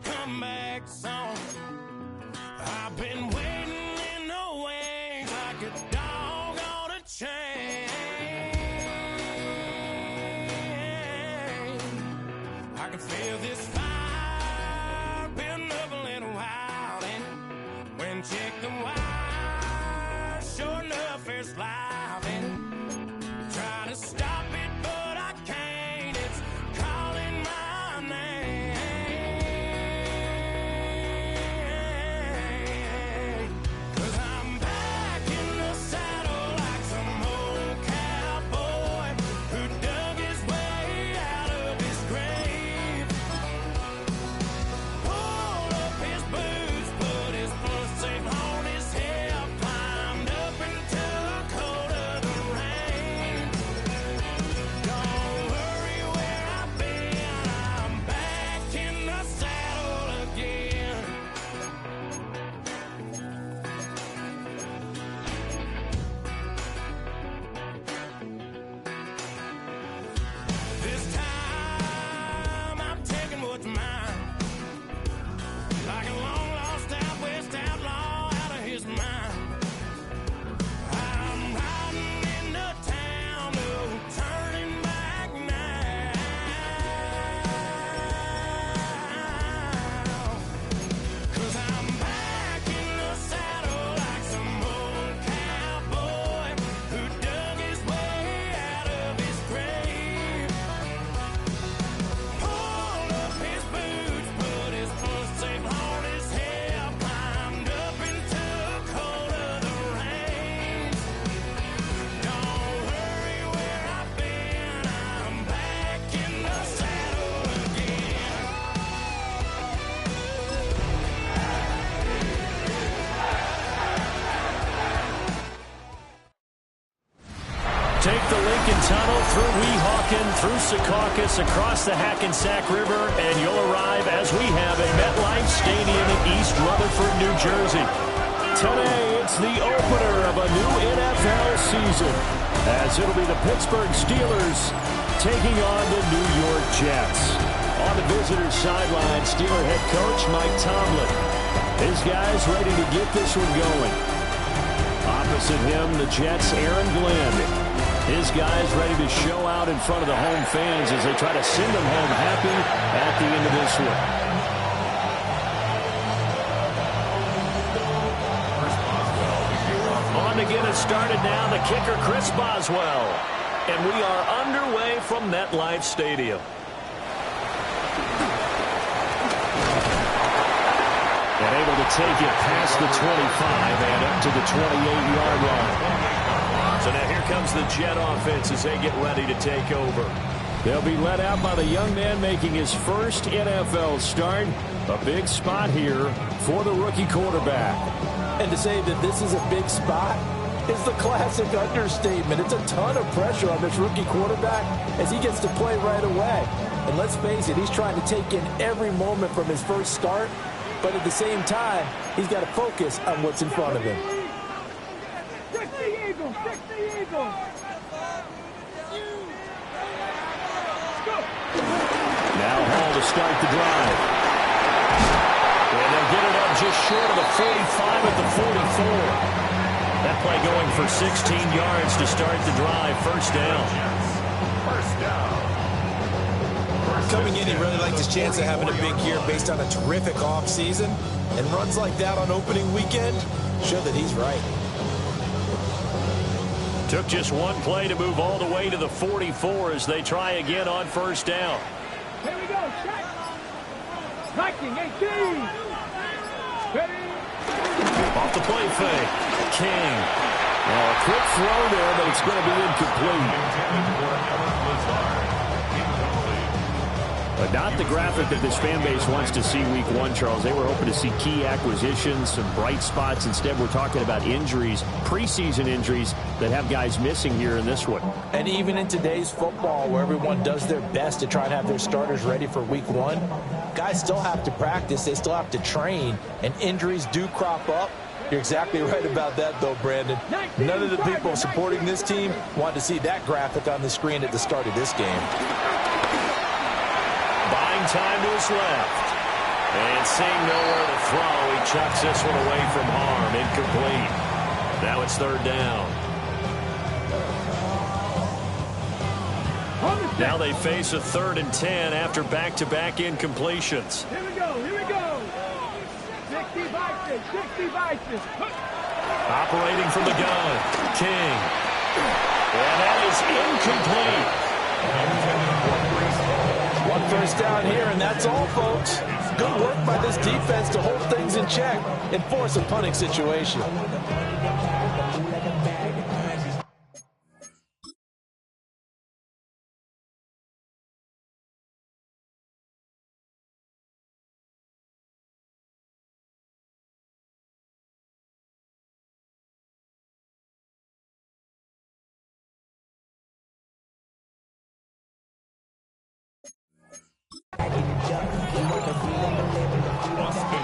comeback song. I've been waiting in the wings like a dog on a chain. I can feel this fire building up a little while, and when check the wire, sure enough it's live, and try to stop it but I can't. It's calling my name. 'Cause I'm back in the saddle like some old cowboy who dug his way out of his grave. Pulled up his boots, put his foot safe on his hip, climbed up into the cold of the rain. Don't worry where I've been, I'm back in the saddle again. This time I'm taking what's mine, like a long lost out west outlaw out of his mind. I'm riding into town, no turning back now. 'Cause I'm back in the saddle like some old cowboy who dug his way out of his grave. Pulled up his boots, put his foot safe on his hip, climbed up into the cold of the rain. Don't worry where I've been, I'm back in the saddle again. Take the Lincoln Tunnel through Weehawken, through Secaucus, across the Hackensack River, and you'll arrive as we have at MetLife Stadium in East Rutherford, New Jersey. Today, it's the opener of a new NFL season, as it'll be the Pittsburgh Steelers taking on the New York Jets. On the visitors' sideline, Steeler head coach Mike Tomlin. His guys ready to get this one going. Opposite him, the Jets' Aaron Glenn. His guys ready to show out in front of the home fans as they try to send them home happy at the end of this one. On to get it started now, the kicker Chris Boswell. And we are underway from MetLife Stadium. And able to take it past the 25 and up to the 28-yard line. So now here comes the Jet offense as they get ready to take over. They'll be led out by the young man making his first NFL start. A big spot here for the rookie quarterback. And to say that this is a big spot is the classic understatement. It's a ton of pressure on this rookie quarterback as he gets to play right away. And let's face it, he's trying to take in every moment from his first start. But at the same time, he's got to focus on what's in front of him. Now Hall to start the drive. And they'll get it up just short of the 45 at the 44. That play going for 16 yards to start the drive. First down. Coming in, he really liked his chance of having a big year based on a terrific offseason. And runs like that on opening weekend show that he's right. Took just one play to move all the way to the 44 as they try again on first down. Here we go, check. Striking, 18. Ready. Off the play fake. King. Well, a quick throw there, but it's going to be incomplete. But not the graphic that this fan base wants to see week one, Charles. They were hoping to see key acquisitions, some bright spots. Instead, we're talking about injuries, preseason injuries that have guys missing here in this one. And even in today's football, where everyone does their best to try and have their starters ready for week one, guys still have to practice. They still have to train, and injuries do crop up. You're exactly right about that, though, Brandon. None of the people supporting this team want to see that graphic on the screen at the start of this game. Buying time to his left. And seeing nowhere to throw, he chucks this one away from harm. Incomplete. Now it's third down. Now they face a 3rd and 10 after back-to-back incompletions. Here we go, here we go. 60 Vikings, 60 Vikings. Operating from the gun, King. And that is incomplete. One first down here, and that's all, folks. Good work by this defense to hold things in check and force a punting situation.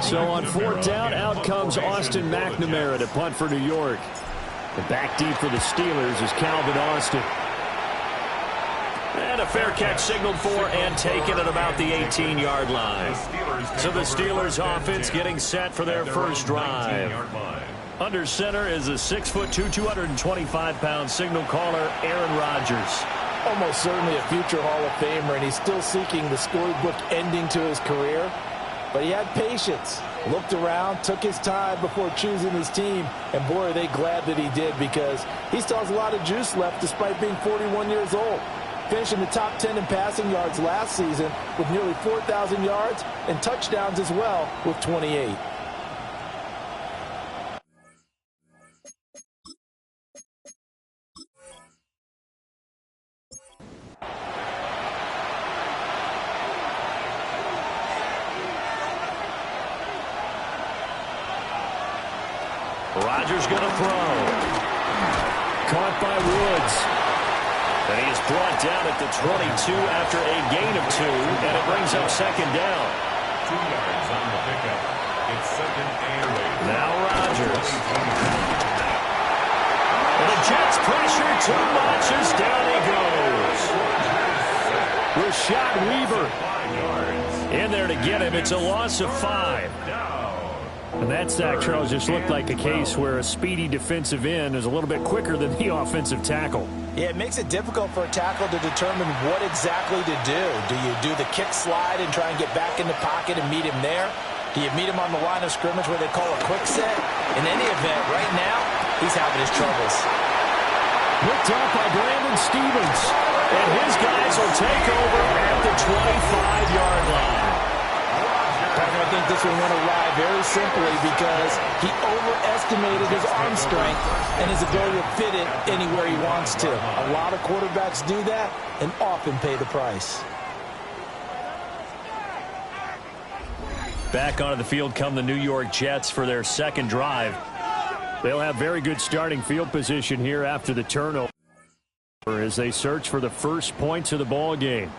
So on 4th down, out comes Austin McNamara to punt for New York. And back deep for the Steelers is Calvin Austin. And a fair catch signaled for and taken at about the 18-yard line. So the Steelers offense getting set for their first drive. Under center is a 6'2", 225-pound signal caller, Aaron Rodgers. Almost certainly a future Hall of Famer, and he's still seeking the storybook ending to his career. But he had patience, looked around, took his time before choosing his team, and boy, are they glad that he did, because he still has a lot of juice left despite being 41 years old. Finishing the top 10 in passing yards last season with nearly 4,000 yards and touchdowns as well with 28. Rodgers going to throw. Caught by Woods. And he is brought down at the 22 after a gain of 2, and it brings up second down. 2 yards on the pickup. It's 2nd and 8. Now Rodgers. And the Jets pressure too much as down he goes. Rashad Weaver in there to get him. It's a loss of 5. And that sack, Charles, just looked like a case where a speedy defensive end is a little bit quicker than the offensive tackle. Yeah, it makes it difficult for a tackle to determine what exactly to do. Do you do the kick slide and try and get back in the pocket and meet him there? Do you meet him on the line of scrimmage where they call a quick set? In any event, right now, he's having his troubles. Looked up by Brandon Stevens. And his guys will take over at the 25-yard line. I think this one went awry very simply because he overestimated his arm strength and his ability to fit it anywhere he wants to. A lot of quarterbacks do that and often pay the price. Back onto the field come the New York Jets for their second drive. They'll have very good starting field position here after the turnover as they search for the first points of the ball game.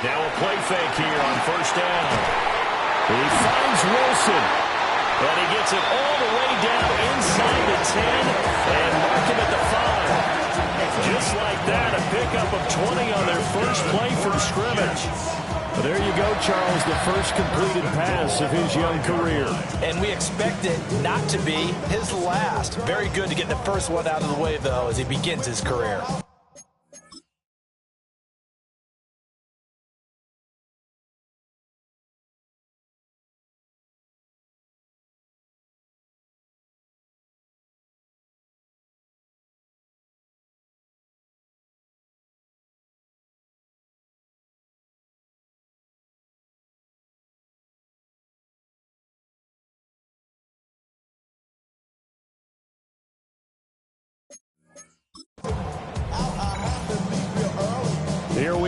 Now a play fake here on first down. He finds Wilson. And he gets it all the way down inside the 10 and mark him at the 5. Just like that, a pickup of 20 on their first play from scrimmage. Well, there you go, Charles, the first completed pass of his young career. And we expect it not to be his last. Very good to get the first one out of the way, though, as he begins his career.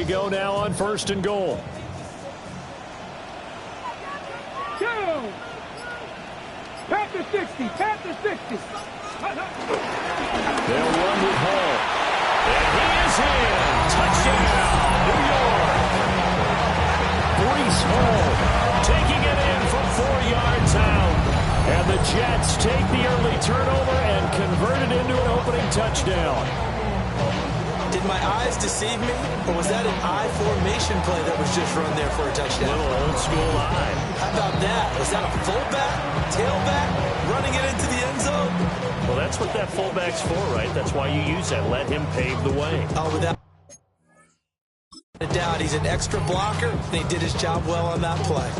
we go now on 1st and goal. 2. Panther 60. Panther 60. They'll run with Hall. And he is in. Touchdown, New York. Breece Hall taking it in from 4 yards out. And the Jets take the early turnover and convert it into an opening touchdown. Did my eyes deceive me, or was that an I formation play that was just run there for a touchdown? Little old school eye. How about that? Was that a fullback, tailback, running it into the end zone? Well, that's what that fullback's for, right? That's why you use that. Let him pave the way. Oh, without a doubt, he's an extra blocker, and he did his job well on that play.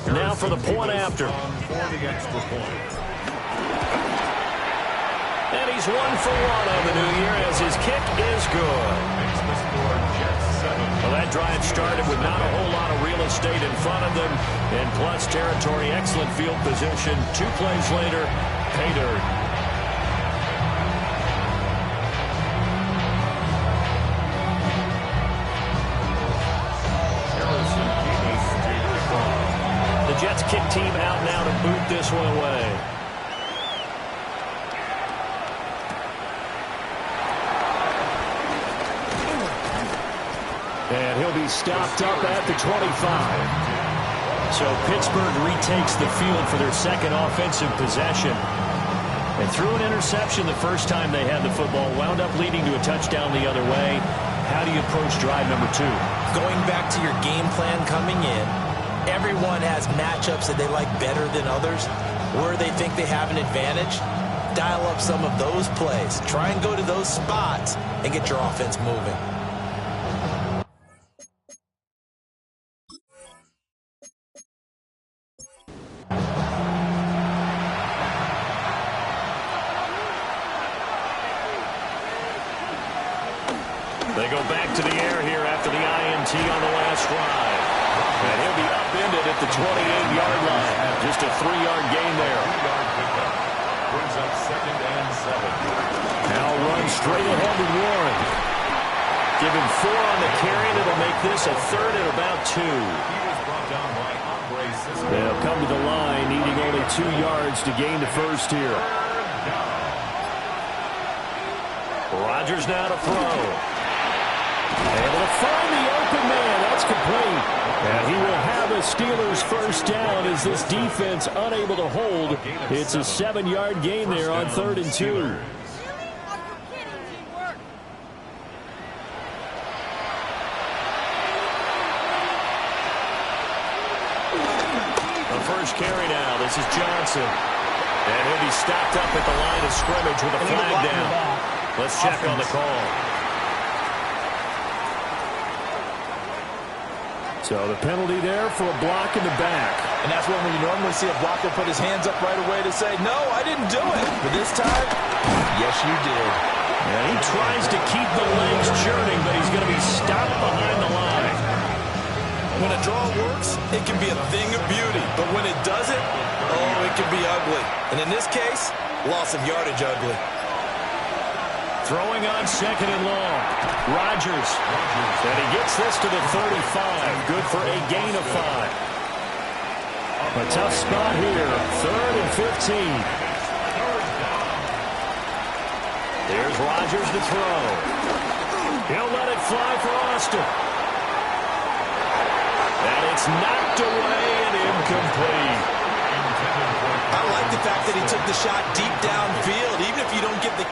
Now for the point after. For the extra point. And he's 1 for 1 on the new year as his kick is good. Makes the score Jets 7. Well, that drive started with not a whole lot of real estate in front of them. And plus territory, excellent field position. 2 plays later, pay dirt. The Jets kick team out now to boot this one away. And he'll be stopped up at the 25. So Pittsburgh retakes the field for their second offensive possession. And threw an interception the first time they had the football, wound up leading to a touchdown the other way. How do you approach drive number 2? Going back to your game plan coming in, everyone has matchups that they like better than others, where they think they have an advantage. Dial up some of those plays. Try and go to those spots and get your offense moving. They go back to the air here after the INT on the last drive. And he'll be upended at the 28-yard line. Just a 3-yard gain there. 3-yard pickup. Brings up 2nd and 7. Now runs straight ahead with Warren. Give him 4 on the carry, and it'll make this a 3rd and about 2. He was brought down by Andre Cisco. They'll come to the line, needing only 2 yards to gain the first here. Rodgers now to throw. Able to find the open man. That's complete. And he will have a Steelers first down as this defense unable to hold. It's a 7-yard gain there on 3rd and 2. The first carry now. This is Johnson. And he'll be stopped up at the line of scrimmage with a flag down. Let's check on the call. So the penalty there for a block in the back. And that's when you normally see a blocker put his hands up right away to say, no, I didn't do it. But this time, yes, you did. And he tries to keep the legs churning, but he's going to be stopped behind the line. When a draw works, it can be a thing of beauty. But when it doesn't, oh, it can be ugly. And in this case, loss of yardage ugly. Throwing on second and long. Rodgers. And he gets this to the 35. Good for a gain of 5. A tough spot here. 3rd and 15. There's Rodgers to throw. He'll let it fly for Austin. And it's knocked away and incomplete. I like the fact that he took the shot deep downfield. Even if you don't get the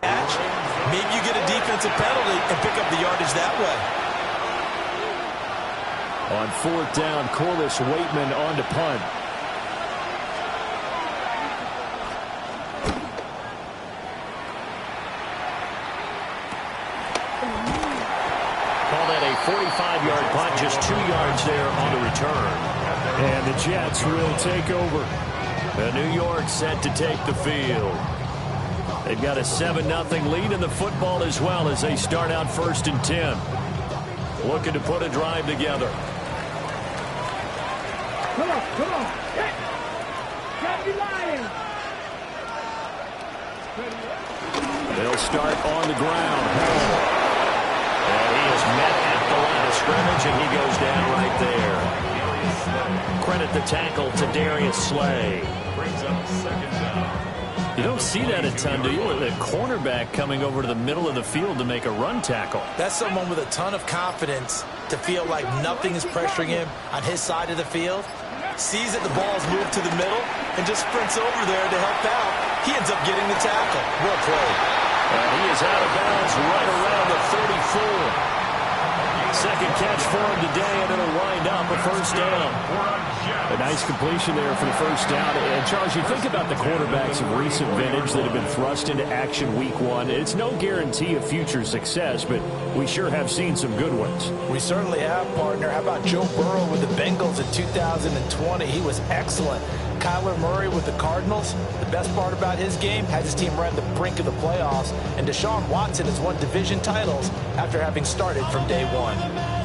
catch, maybe you get a defensive penalty and pick up the yardage that way. On 4th down, Corliss Waitman on to punt. Call that a 45-yard punt, just 2 yards there on the return. And the Jets will take over. New York set to take the field. They've got a 7-0 lead in the football as well as they start out 1st and 10. Looking to put a drive together. Come on. Can't be lying. They'll start on the ground. And he is met at the line of scrimmage, and he goes down right there. Credit the tackle to Darius Slay. Brings up 2nd down. You don't see that a ton, do you? With a cornerback coming over to the middle of the field to make a run tackle. That's someone with a ton of confidence to feel like nothing is pressuring him on his side of the field. Sees that the ball's moved to the middle and just sprints over there to help out. He ends up getting the tackle. Well played. And he is out of bounds right around the 34. Second catch for him today, and it'll wind up a 1st down. A nice completion there for the 1st down. And, Charles, you think about the quarterbacks of recent vintage that have been thrust into action week 1. It's no guarantee of future success, but we sure have seen some good ones. We certainly have, partner. How about Joe Burrow with the Bengals in 2020? He was excellent. Kyler Murray with the Cardinals. The best part about his game, had his team right on the brink of the playoffs. And Deshaun Watson has won division titles after having started from day 1.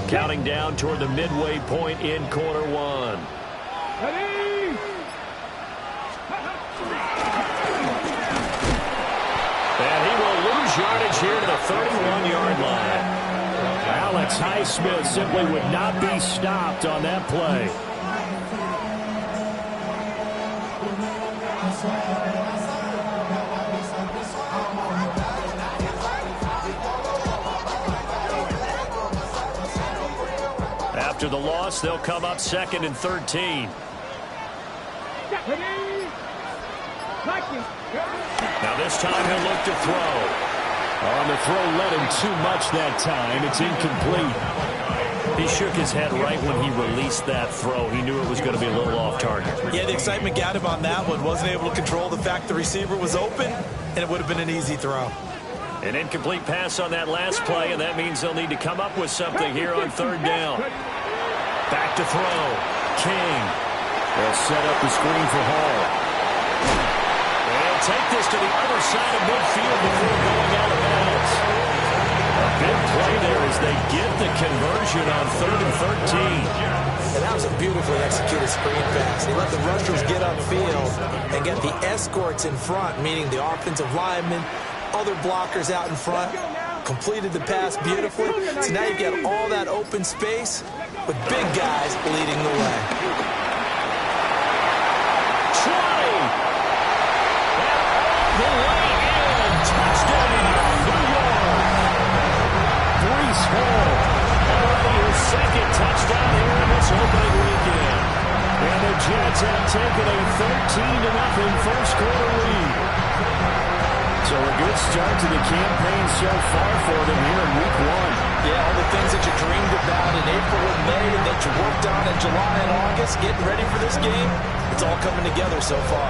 Counting down toward the midway point in quarter 1. Ready? And he will lose yardage here to the 31-yard line. Alex Highsmith simply would not be stopped on that play. After the loss, they'll come up 2nd and 13. Now this time he'll look to throw. On the throw, led him too much that time. It's incomplete. He shook his head right when he released that throw. He knew it was going to be a little off target. Yeah, the excitement got him on that one. Wasn't able to control the fact the receiver was open, and it would have been an easy throw. An incomplete pass on that last play, and that means they'll need to come up with something here on 3rd down. Back to throw. King. They'll set up the screen for Hall. They'll take this to the other side of midfield before going out of bounds. A big play there as they get the conversion on 3rd and 13. And that was a beautifully executed screen pass. He let the rushers get upfield and get the escorts in front, meaning the offensive linemen, other blockers out in front, completed the pass beautifully. So now you've got all that open space with big guys leading the way. 20. The way in. Touchdown. touchdown here in this opening weekend. And the Jets have taken a 13-0 first quarter lead. So a good start to the campaign so far for them here in week 1. Yeah, all the things that you dreamed about in April and May and that you worked on in July and August, getting ready for this game, it's all coming together so far.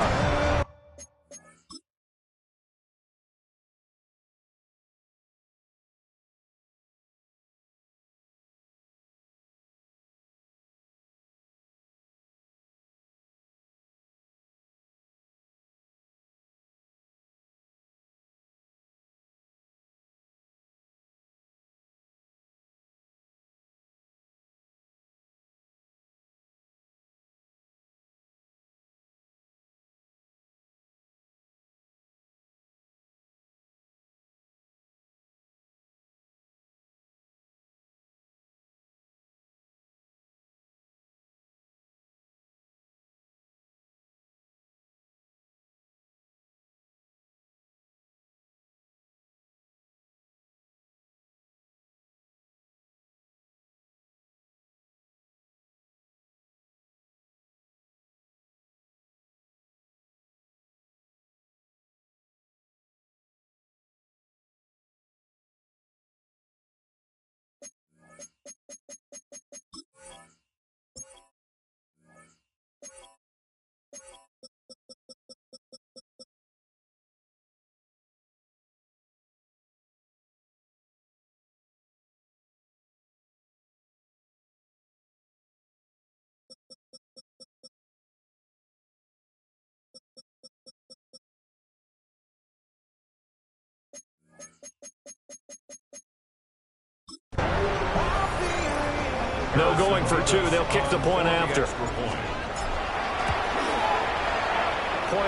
No going for two. They'll kick the point after. Point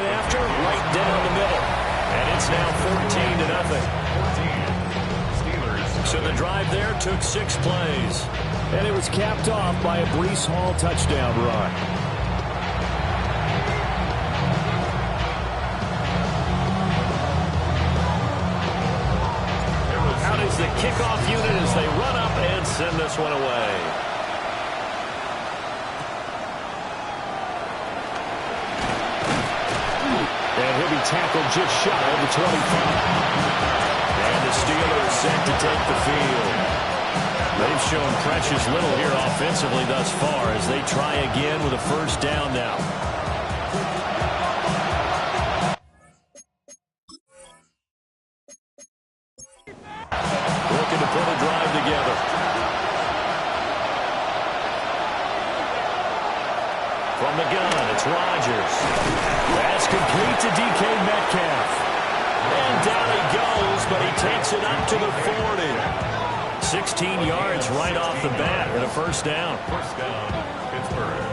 after, right down the middle. And it's now 14-0. So the drive there took 6 plays. And it was capped off by a Breece Hall touchdown run. Out is the kickoff unit as they run up and send this one away. And he'll be tackled just shy of the 25. And the Steelers set to take the field. They've shown precious little here offensively thus far as they try again with a first down now. Looking to put a drive together. From the gun, it's Rodgers. That's complete to DK Metcalf. And down he goes, but he takes it up to the 40. 16 yards right off the bat and a first down. First down, Pittsburgh.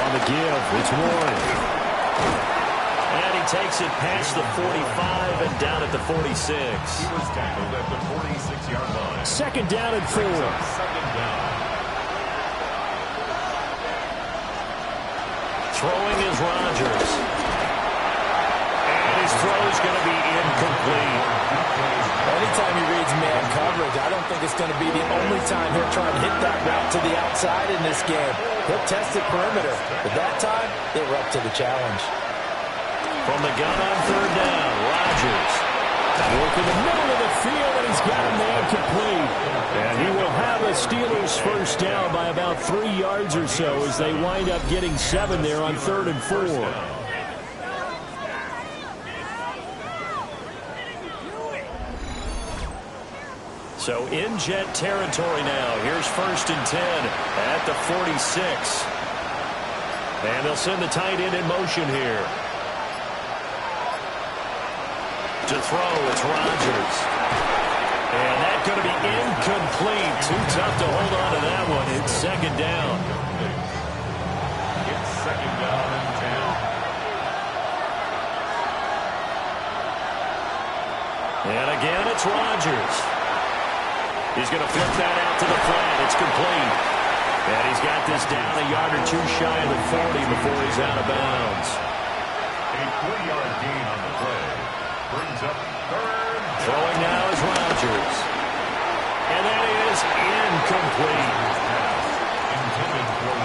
On the give, it's Warren. And he takes it past the 45 and down at the 46. He was tackled at the 46-yard line. Second down and 4. Second down. Throwing is Rodgers. And his throw is going to be incomplete. Anytime he reads man coverage, I don't think it's going to be the only time he'll try and hit that route to the outside in this game. He'll test the perimeter, but that time, they were up to the challenge. From the gun on third down, Rodgers. Work in the middle of the field, and he's got a man complete. And he will have a Steelers first down by about 3 yards or so as they wind up getting 7 there on 3rd and 4. So in Jet territory now. Here's 1st and 10 at the 46. And they'll send the tight end in motion here. To throw, it's Rodgers. And that's going to be incomplete. Too tough to hold on to that one. It's 2nd down. It's 2nd down and 10. And again, it's Rodgers. He's going to flip that out to the flat. It's complete. And he's got this down a yard or two shy of the 40 before he's out of bounds. A 3-yard gain on the play. Brings up third. Throwing now is Rodgers. And that is incomplete.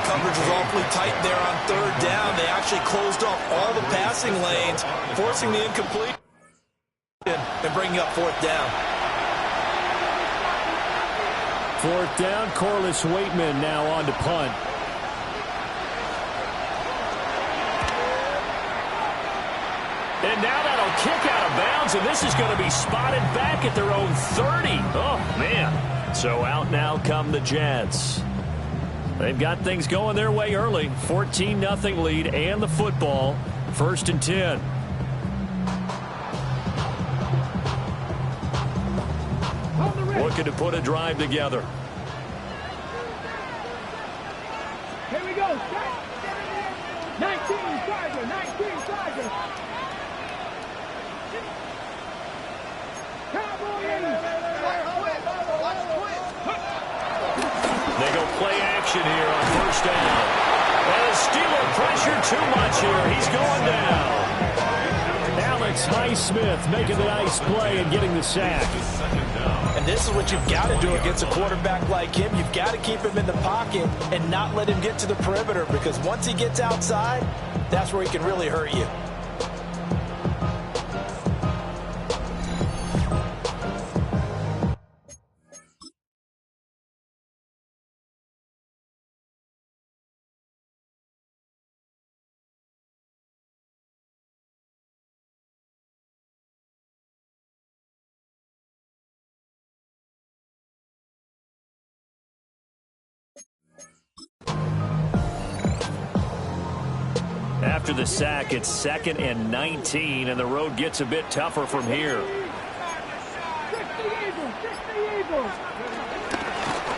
Coverage was awfully tight there on third down. They actually closed off all the passing lanes, forcing the incomplete and bringing up fourth down. Fourth down, Corliss Waitman now on to punt. And now that'll kick out of bounds, and this is going to be spotted back at their own 30. Oh, man. So out now come the Jets. They've got things going their way early. 14-0 lead and the football. 1st and 10. Looking to put a drive together. Here we go. 19 Charger. 19 Charger. They go play action here on 1st down. And the Steeler pressure too much here. He's going down. Alex Highsmith making the nice play and getting the sack. And this is what you've got to do against a quarterback like him. You've got to keep him in the pocket and not let him get to the perimeter, because once he gets outside, that's where he can really hurt you. After the sack, it's 2nd and 19, and the road gets a bit tougher from here.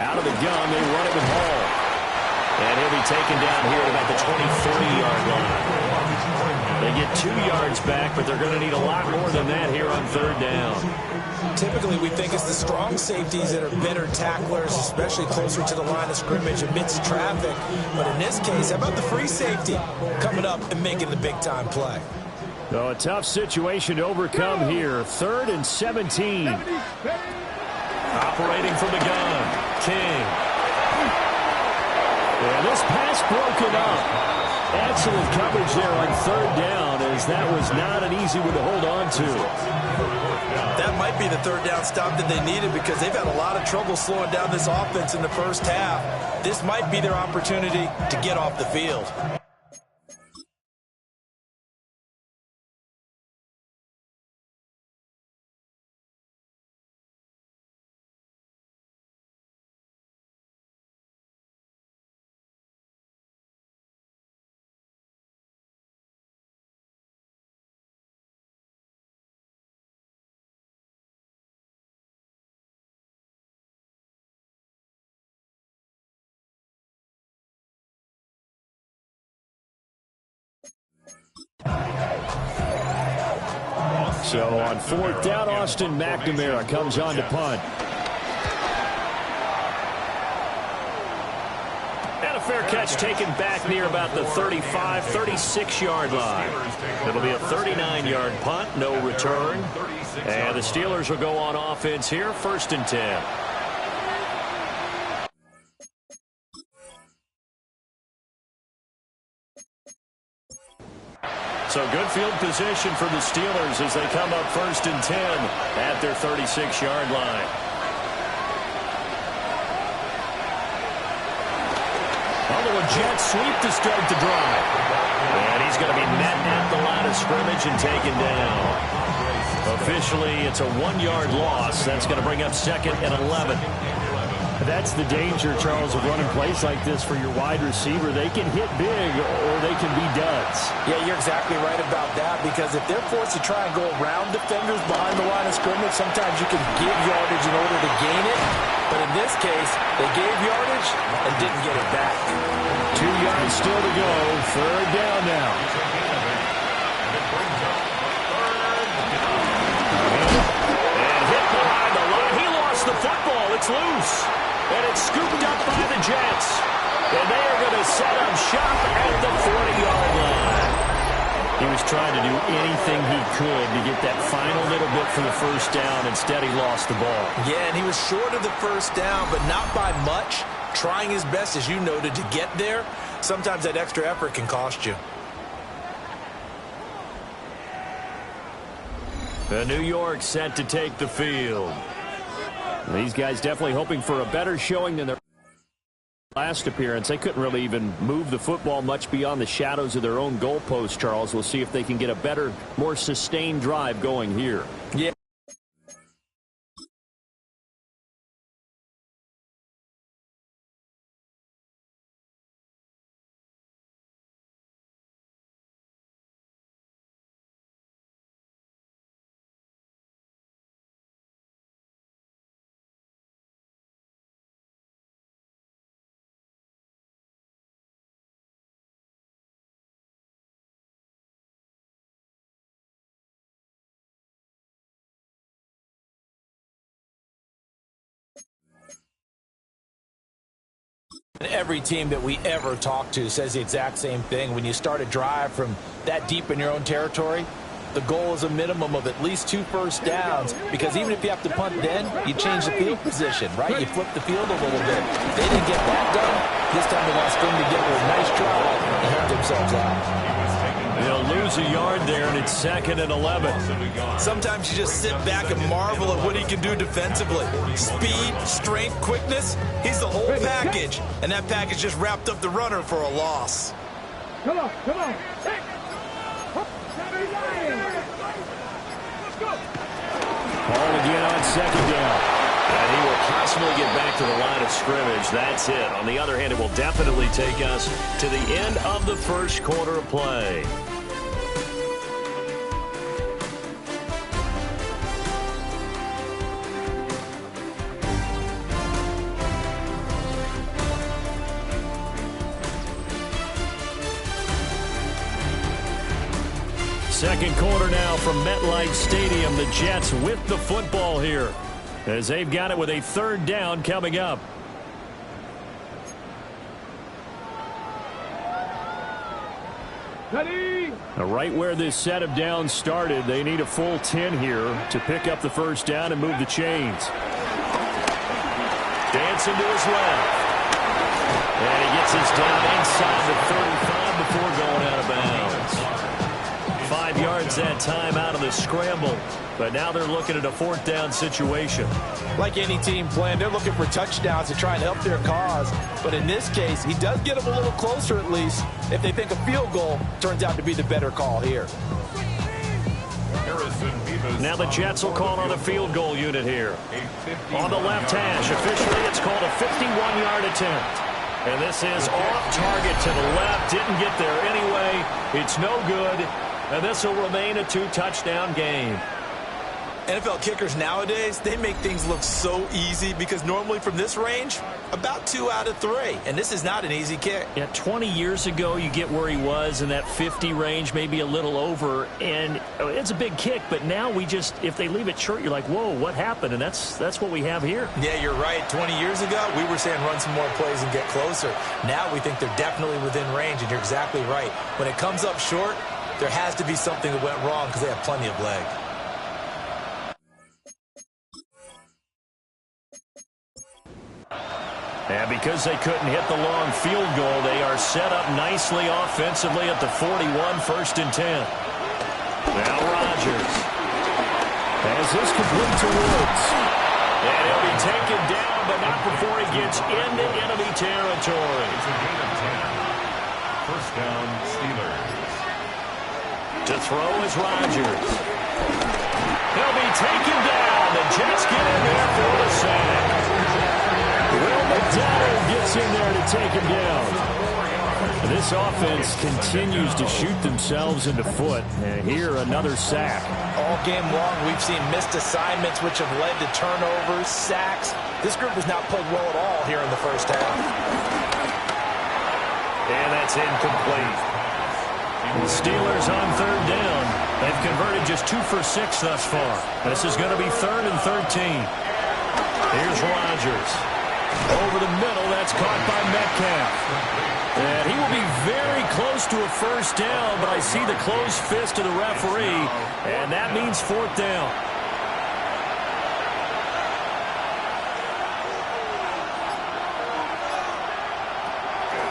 Out of the gun, they run it with Hall. And he'll be taken down here at about the 23-yard line. They get 2 yards back, but they're going to need a lot more than that here on 3rd down. Typically, we think it's the strong safeties that are better tacklers, especially closer to the line of scrimmage amidst traffic. But in this case, how about the free safety coming up and making the big-time play? So a tough situation to overcome here. 3rd and 17. Operating from the gun, King. And this pass broken up. Excellent coverage there on 3rd down, as that was not an easy one to hold on to. That might be the 3rd down stop that they needed, because they've had a lot of trouble slowing down this offense in the first half. This might be their opportunity to get off the field. So on 4th down, Austin McNamara comes on to punt. And a fair catch taken back near about the 35, 36-yard line. It'll be a 39-yard punt, no return. And the Steelers will go on offense here, 1st and 10. So good field position for the Steelers as they come up 1st and 10 at their 36-yard line. A jet sweep to start the drive. And he's going to be met at the line of scrimmage and taken down. Officially, it's a 1-yard loss. That's going to bring up 2nd and 11. That's the danger, Charles, of running plays like this for your wide receiver. They can hit big or they can be duds. Yeah, you're exactly right about that, because if they're forced to try and go around defenders behind the line of scrimmage, sometimes you can give yardage in order to gain it. But in this case, they gave yardage and didn't get it back. 2 yards still to go. 3rd down now. And hit behind the line. He lost the football. It's loose. And it's scooped up by the Jets. And they are going to set up shop at the 40-yard line. He was trying to do anything he could to get that final little bit for the first down. Instead, he lost the ball. Yeah, and he was short of the first down, but not by much. Trying his best, as you noted, to get there. Sometimes that extra effort can cost you. The New York set to take the field. These guys definitely hoping for a better showing than their last appearance. They couldn't really even move the football much beyond the shadows of their own goalpost, Charles. We'll see if they can get a better, more sustained drive going here. Yeah. Every team that we ever talk to says the exact same thing. When you start a drive from that deep in your own territory, the goal is a minimum of at least 2 first downs, because even if you have to punt then, you change the field position, right? You flip the field a little bit. They didn't get that done. This time they want to string together a nice drive and help themselves out. They'll lose a yard there, and it's 2nd and 11. Sometimes you just sit back and marvel at what he can do defensively. Speed, strength, quickness. He's the whole package. And that package just wrapped up the runner for a loss. Come on, come on. Ball again on 2nd down. And he will possibly get back to the line of scrimmage. That's it. On the other hand, it will definitely take us to the end of the first quarter of play. Second quarter now from MetLife Stadium. The Jets with the football here, as they've got it with a 3rd down coming up. Right where this set of downs started, they need a full 10 here to pick up the first down and move the chains. Dancing to his left. And he gets us down inside the 35 before going out of bounds. 5 yards that time out of the scramble. But now they're looking at a 4th down situation. Like any team playing, they're looking for touchdowns to try and help their cause. But in this case, he does get them a little closer at least. If they think a field goal turns out to be the better call here. Now the Jets will call on a field goal unit here. On the left hash, officially it's called a 51-yard attempt. And this is off target to the left. Didn't get there anyway. It's no good. And this will remain a 2-touchdown game. NFL kickers nowadays, they make things look so easy because normally from this range, about 2 out of 3. And this is not an easy kick. Yeah, 20 years ago, you get where he was in that 50 range, maybe a little over. And it's a big kick, but now we just, if they leave it short, you're like, whoa, what happened? And that's what we have here. Yeah, you're right. 20 years ago, we were saying run some more plays and get closer. Now we think they're definitely within range, and you're exactly right. When it comes up short, there has to be something that went wrong because they have plenty of leg. And because they couldn't hit the long field goal, they are set up nicely offensively at the 41, 1st and 10. Now Rodgers has this complete to Woods. And he'll be taken down, but not before he gets into enemy territory. First down, Steelers. To throw is Rodgers. He'll be taken down. The Jets get in there for the sack. Will McDonald gets in there to take him down. This offense continues to shoot themselves in the foot. And here, another sack. All game long, we've seen missed assignments, which have led to turnovers, sacks. This group has not played well at all here in the first half. And that's incomplete. The Steelers on 3rd down. They've converted just 2 for 6 thus far. This is going to be 3rd and 13. Here's Rodgers. Over the middle, that's caught by Metcalf. And he will be very close to a first down, but I see the closed fist of the referee, and that means fourth down.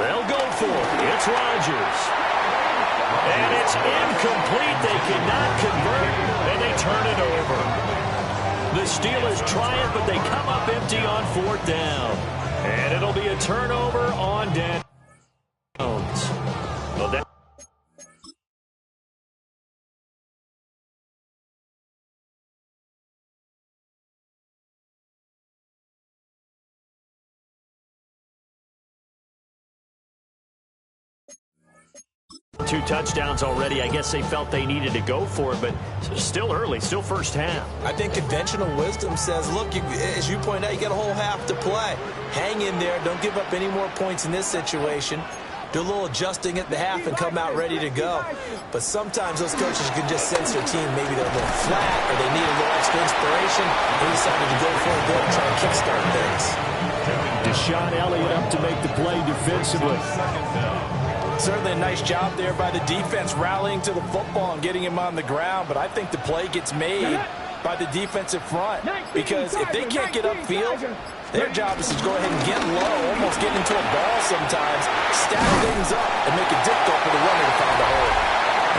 They'll go for it. It's Rodgers. And it's incomplete. They cannot convert, and they turn it over. The Steelers try it, but they come up empty on fourth down. And it'll be a turnover on down. Well, that two touchdowns already. I guess they felt they needed to go for it, but still early, still first half. I think conventional wisdom says, look, as you point out, you got a whole half to play. Hang in there. Don't give up any more points in this situation. Do a little adjusting at the half and come out ready to go. But sometimes those coaches can just sense their team. Maybe they're a little flat or they need a little extra inspiration. They decided to go for it there and try to kickstart things. Deshaun Elliott up to make the play defensively. Certainly a nice job there by the defense rallying to the football and getting him on the ground. But I think the play gets made by the defensive front. Because if they can't get upfield, their job is to go ahead and get low, almost get into a ball sometimes, stack things up, and make it difficult for the runner to find the hole.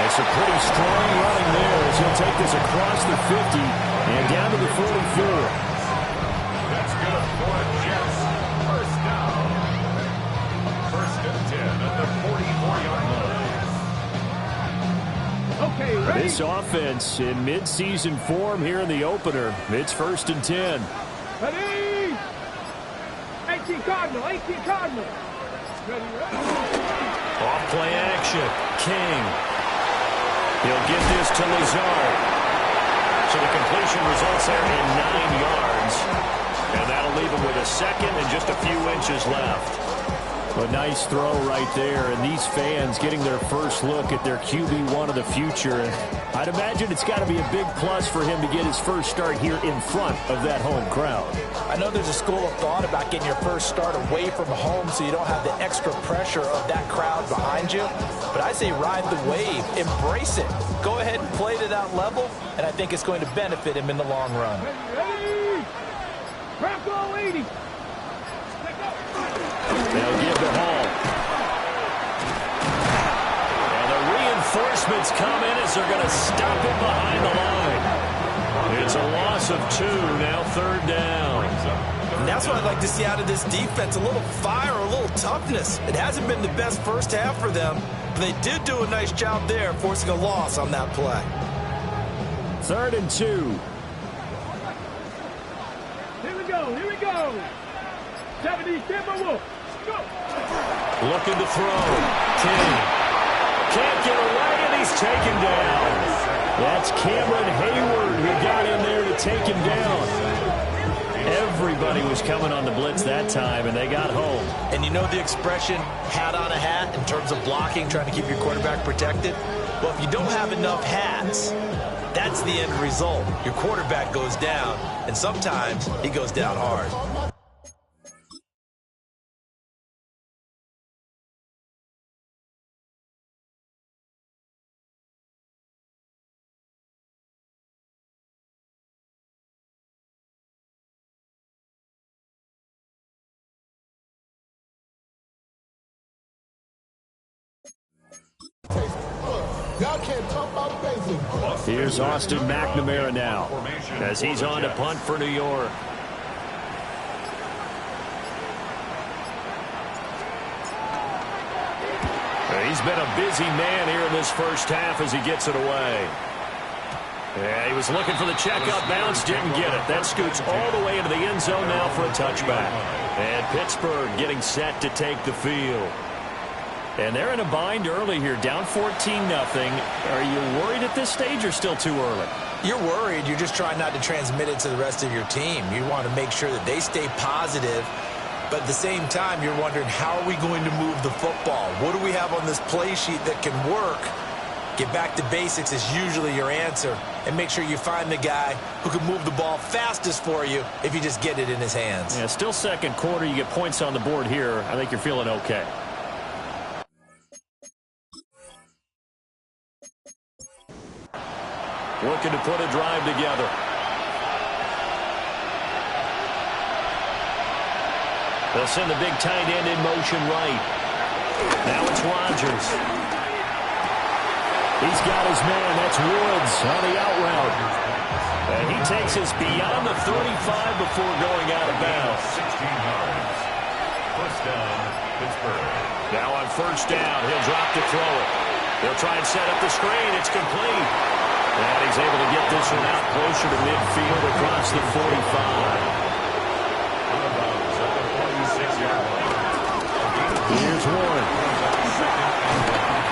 It's a pretty strong running there as he'll take this across the 50 and down to the 44. That's good for the Jets. First down. First and 10 at the 44-yard line. Okay, ready? This offense in midseason form here in the opener. It's first and 10. Ready? 18 Cardinal, 18 Cardinal. Ready, ready. Off play action. King. He'll get this to Lazard. So the completion results there in 9 yards. And that'll leave him with a second and just a few inches left. A nice throw right there, and these fans getting their first look at their QB1 of the future. And I'd imagine it's got to be a big plus for him to get his first start here in front of that home crowd. I know there's a school of thought about getting your first start away from home so you don't have the extra pressure of that crowd behind you. But I say ride the wave, embrace it. Go ahead and play to that level, and I think it's going to benefit him in the long run. Ready? Bronco 80. They'll give the Hall. And the reinforcements come in as they're going to stop him behind the line. It's a loss of 2, now third down. And that's what I'd like to see out of this defense, a little fire, a little toughness. It hasn't been the best first half for them, but they did do a nice job there, forcing a loss on that play. Third and 2. Here we go, here we go. 70 Timberwolves. Go. Looking to throw. King. Can't get away, and he's taken down. That's Cameron Hayward who got in there to take him down. Everybody was coming on the blitz that time, and they got home. And you know the expression, hat on a hat, in terms of blocking, trying to keep your quarterback protected? Well, if you don't have enough hats, that's the end result. Your quarterback goes down, and sometimes he goes down hard. Here's Austin McNamara now as he's on to punt for New York. He's been a busy man here in this first half as he gets it away. Yeah, he was looking for the checkup bounce, didn't get it. That scoots all the way into the end zone now for a touchback. And Pittsburgh getting set to take the field. And they're in a bind early here, down 14-0. Are you worried at this stage or still too early? You're worried. You're just trying not to transmit it to the rest of your team. You want to make sure that they stay positive. But at the same time, you're wondering, how are we going to move the football? What do we have on this play sheet that can work? Get back to basics is usually your answer. And make sure you find the guy who can move the ball fastest for you if you just get it in his hands. Yeah, still second quarter. You get points on the board here. I think you're feeling okay. Looking to put a drive together. They'll send the big tight end in motion right. Now it's Rodgers. He's got his man. That's Woods on the out route. And he takes us beyond the 35 before going out of bounds. 16 yards. First down, Pittsburgh. Now on first down, he'll drop to throw it. They'll try and set up the screen. It's complete. And he's able to get this one out closer to midfield across the 45. Out of bounds at the 46-yard line. Here's Warren.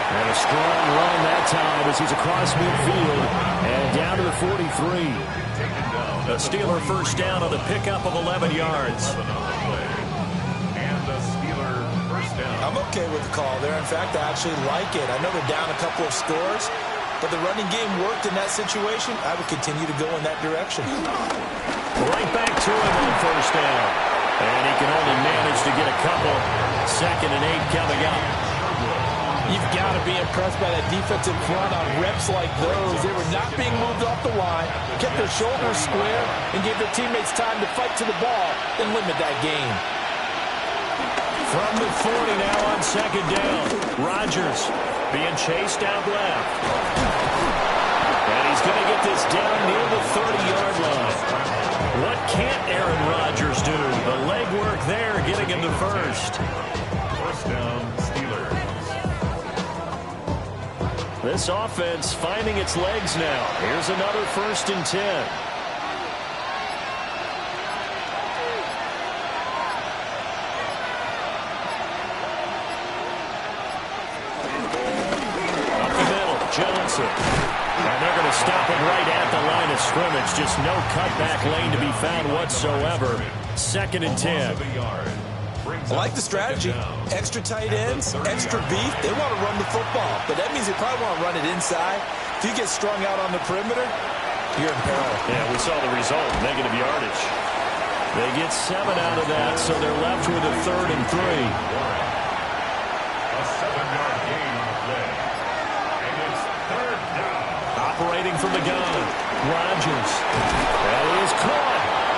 And a strong run that time as he's across midfield and down to the 43. A Steeler first down on the pickup of 11 yards. And the Steeler first down. I'm okay with the call there. In fact, I actually like it. I know they're down a couple of scores, but the running game worked in that situation. I would continue to go in that direction. Right back to him on first down. And he can only manage to get a couple. 2nd and 8 coming up. You've got to be impressed by that defensive front on reps like those. They were not being moved off the line, kept their shoulders square, and gave their teammates time to fight to the ball and limit that game. From the 40 now on 2nd down. Rodgers being chased out left. And he's going to get this down near the 30-yard line. What can't Aaron Rodgers do? The legwork there getting him to first. First down, Steelers. This offense finding its legs now. Here's another 1st and 10. Up the middle, Johnson. And they're going to stop him right at the line of scrimmage. Just no cutback lane to be found whatsoever. 2nd and 10. I like the strategy. Extra tight ends, extra beef. They want to run the football, but that means they probably want to run it inside. If you get strung out on the perimeter, you're in peril. Yeah, we saw the result. Negative yardage. They get 7 out of that, so they're left with a 3rd and 3. A 7-yard gain on the play. And it's 3rd down. Operating from the gun. Rodgers. That is caught.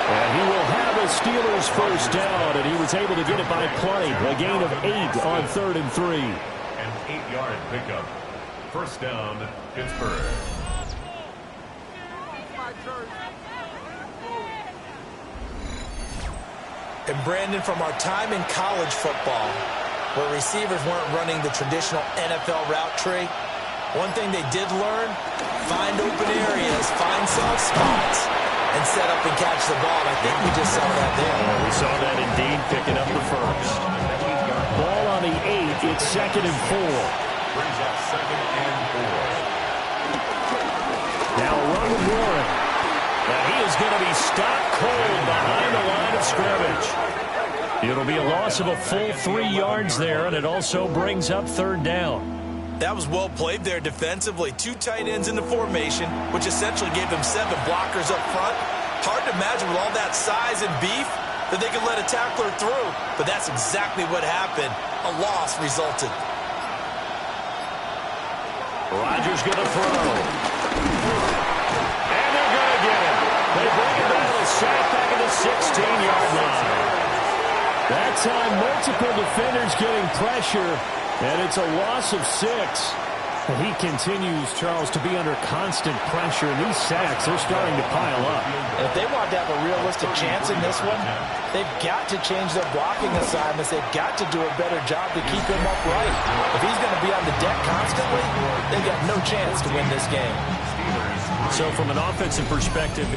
And he will have a Steelers first down, and he was able to get it by play. A gain of 8 on 3rd and 3. An 8-yard pickup. First down, Pittsburgh. And Brandon, from our time in college football, where receivers weren't running the traditional NFL route tree, one thing they did learn, find open areas, find soft spots, and set up and catch the ball. I think we just saw that there. We saw that indeed, picking up the first. Ball on the 8. It's 2nd and 4. Brings up 2nd and 4. Now run with Warren. And he is going to be stopped cold behind the line of scrimmage. It'll be a loss of a full 3 yards there, and it also brings up 3rd down. That was well played there defensively. 2 tight ends in the formation, which essentially gave them 7 blockers up front. Hard to imagine with all that size and beef that they could let a tackler through. But that's exactly what happened. A loss resulted. Rodgers going to throw. And they're going to get him. They bring him down to sack back at the 16-yard line. That time, multiple defenders getting pressure. And it's a loss of 6. And he continues, Charles, to be under constant pressure. And these sacks, they're starting to pile up. And if they want to have a realistic chance in this one, they've got to change their blocking assignments. They've got to do a better job to keep him upright. If he's going to be on the deck constantly, they've got no chance to win this game. So from an offensive perspective,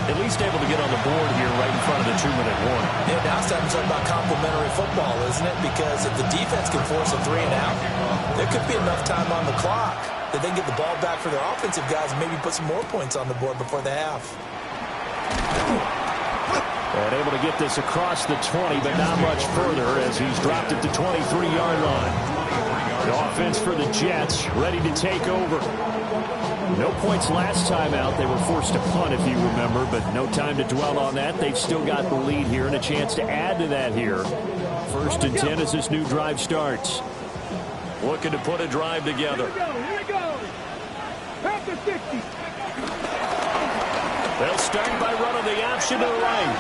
at least able to get on the board here right in front of the 2-minute warning. Yeah, now it's time to talk about complementary football, isn't it? Because if the defense can force a 3 and out, there could be enough time on the clock that they can get the ball back for their offensive guys and maybe put some more points on the board before the half. And able to get this across the 20, but not much further as he's dropped it to 23-yard line. The offense for the Jets, ready to take over. No points last time out. They were forced to punt, if you remember, but no time to dwell on that. They've still got the lead here and a chance to add to that here. 1st and 10 as this new drive starts. Looking to put a drive together. Here we go. Back to 60. They'll start by running the option to the right.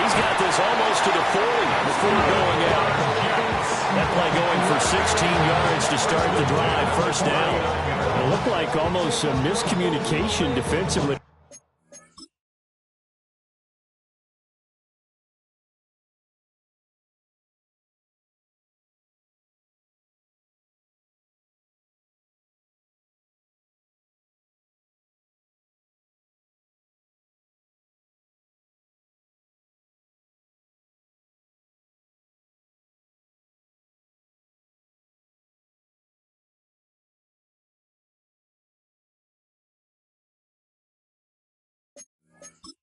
He's got this almost to the 40 before going out. That play going for 16 yards to start the drive. 1st down. It looked like almost a miscommunication defensively.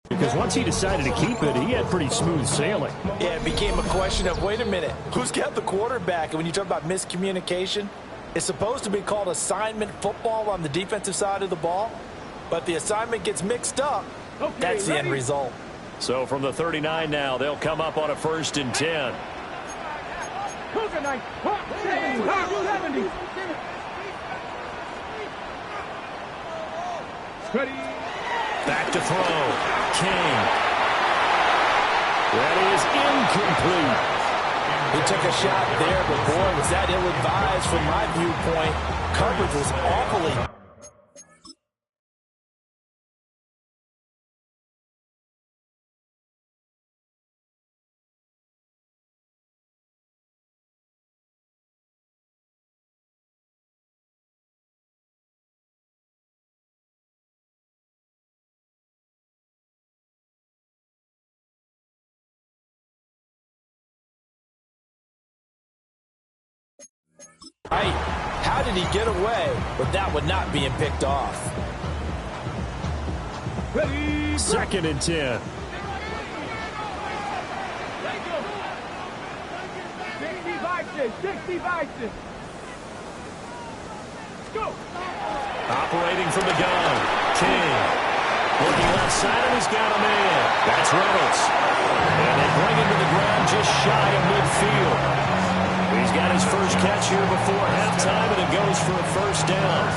Because once he decided to keep it, he had pretty smooth sailing. Yeah, it became a question of, wait a minute, who's got the quarterback? And when you talk about miscommunication, it's supposed to be called assignment football on the defensive side of the ball. But the assignment gets mixed up. Okay, that's the end result. So from the 39 now, they'll come up on a 1st and 10. Cougar night. 70. Ready. Back to throw. King. That is incomplete. He took a shot there, but boy, was that ill-advised from my viewpoint. Coverage was awfully. Right. How did he get away with that one not being picked off? Ready. 2nd and 10. 60 vices. Go. Operating from the gun. King. Looking left side, and he's got a man. That's Reynolds. And they bring him to the ground just shy of midfield. He's got his first catch here before halftime, and it goes for a 1st down.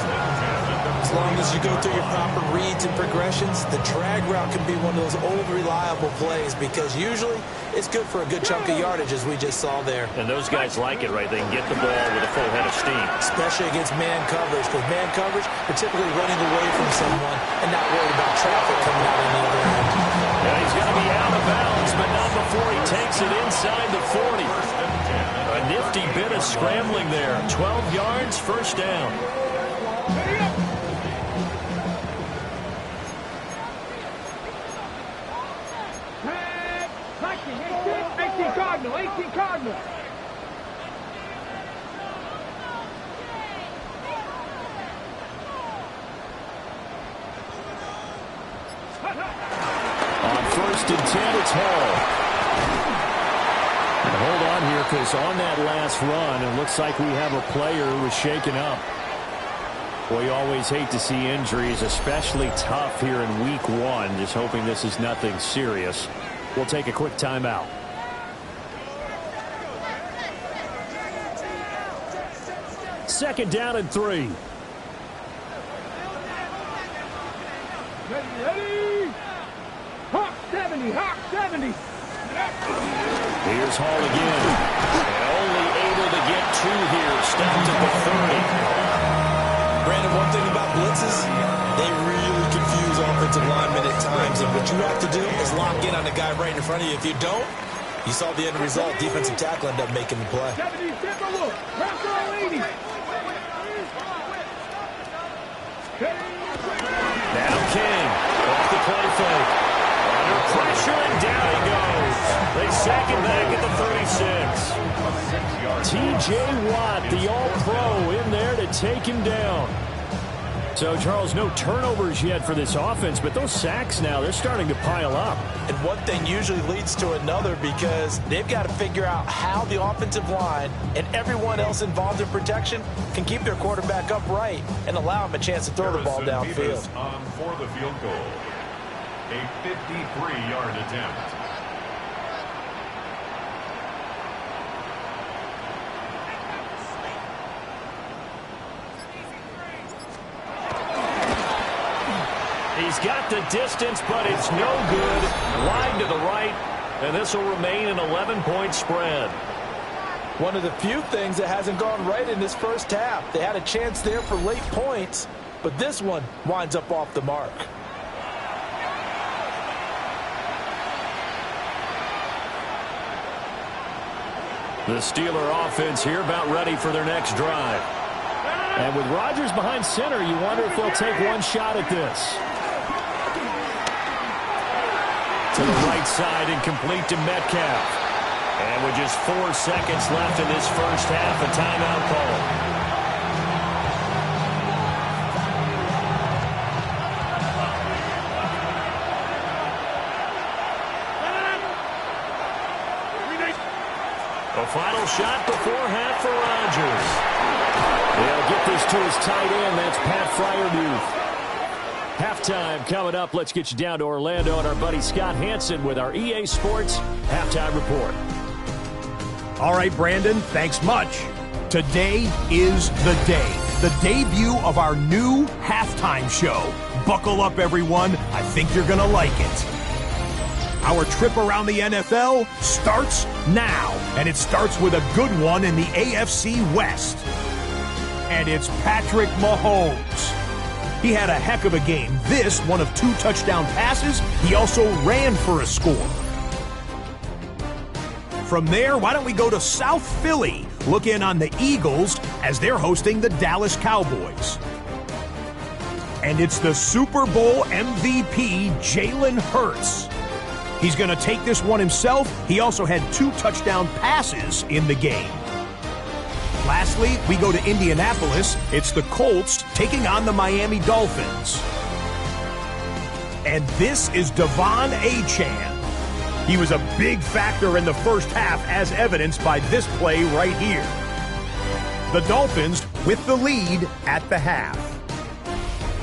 As long as you go through your proper reads and progressions, the drag route can be one of those old reliable plays because usually it's good for a good chunk of yardage, as we just saw there. And those guys like it, right? They can get the ball with a full head of steam. Especially against man coverage, because man coverage, particularly running away from someone and not worried about traffic coming out on the other end. Yeah, he's going to be out of bounds, but not before he takes it inside the 40. A nifty bit of scrambling there. 12 yards, 1st down. 18 Cardinal. On 1st and 10, it's Hall. And hold on here, because on that last run, it looks like we have a player who was shaken up. Well, you always hate to see injuries, especially tough here in week 1. Just hoping this is nothing serious. We'll take a quick timeout. Second down and 3. Ready. Hawk 70. Hawk 70. Here's Hall again. And only able to get 2 here. Stopped at the 30. Brandon, one thing about blitzes, they really confuse offensive linemen at times. And what you have to do is lock in on the guy right in front of you. If you don't, you saw the end result. Defensive tackle ended up making the play. 70, step a look. Pressure on 80. Now King off the play fake. Under pressure, and down he goes. They sack him back at the 36. T.J. Watt, the all-pro, in there to take him down. So, Charles, no turnovers yet for this offense, but those sacks now, they're starting to pile up. And one thing usually leads to another because they've got to figure out how the offensive line and everyone else involved in protection can keep their quarterback upright and allow him a chance to throw the ball downfield. On for the field goal. A 53-yard attempt. He's got the distance, but it's no good. Wide to the right, and this will remain an 11-point spread. One of the few things that hasn't gone right in this first half. They had a chance there for late points, but this one winds up off the mark. The Steeler offense here about ready for their next drive. And with Rodgers behind center, you wonder if they'll take one shot at this. To the right side and complete to Metcalf. And with just 4 seconds left in this first half, a timeout call. A final shot before half for Rodgers. They'll get this to his tight end. That's Pat Fryermuth. Halftime coming up. Let's get you down to Orlando and our buddy Scott Hansen with our EA Sports Halftime Report. All right, Brandon, thanks much. Today is the day. The debut of our new halftime show. Buckle up, everyone. I think you're going to like it. Our trip around the NFL starts now, and it starts with a good one in the AFC West. And it's Patrick Mahomes. He had a heck of a game. This, one of 2 touchdown passes. He also ran for a score. From there, why don't we go to South Philly, look in on the Eagles as they're hosting the Dallas Cowboys. And it's the Super Bowl MVP, Jalen Hurts. He's going to take this one himself. He also had 2 touchdown passes in the game. Lastly, we go to Indianapolis. It's the Colts taking on the Miami Dolphins. And this is Devon Achane. He was a big factor in the first half, as evidenced by this play right here. The Dolphins with the lead at the half.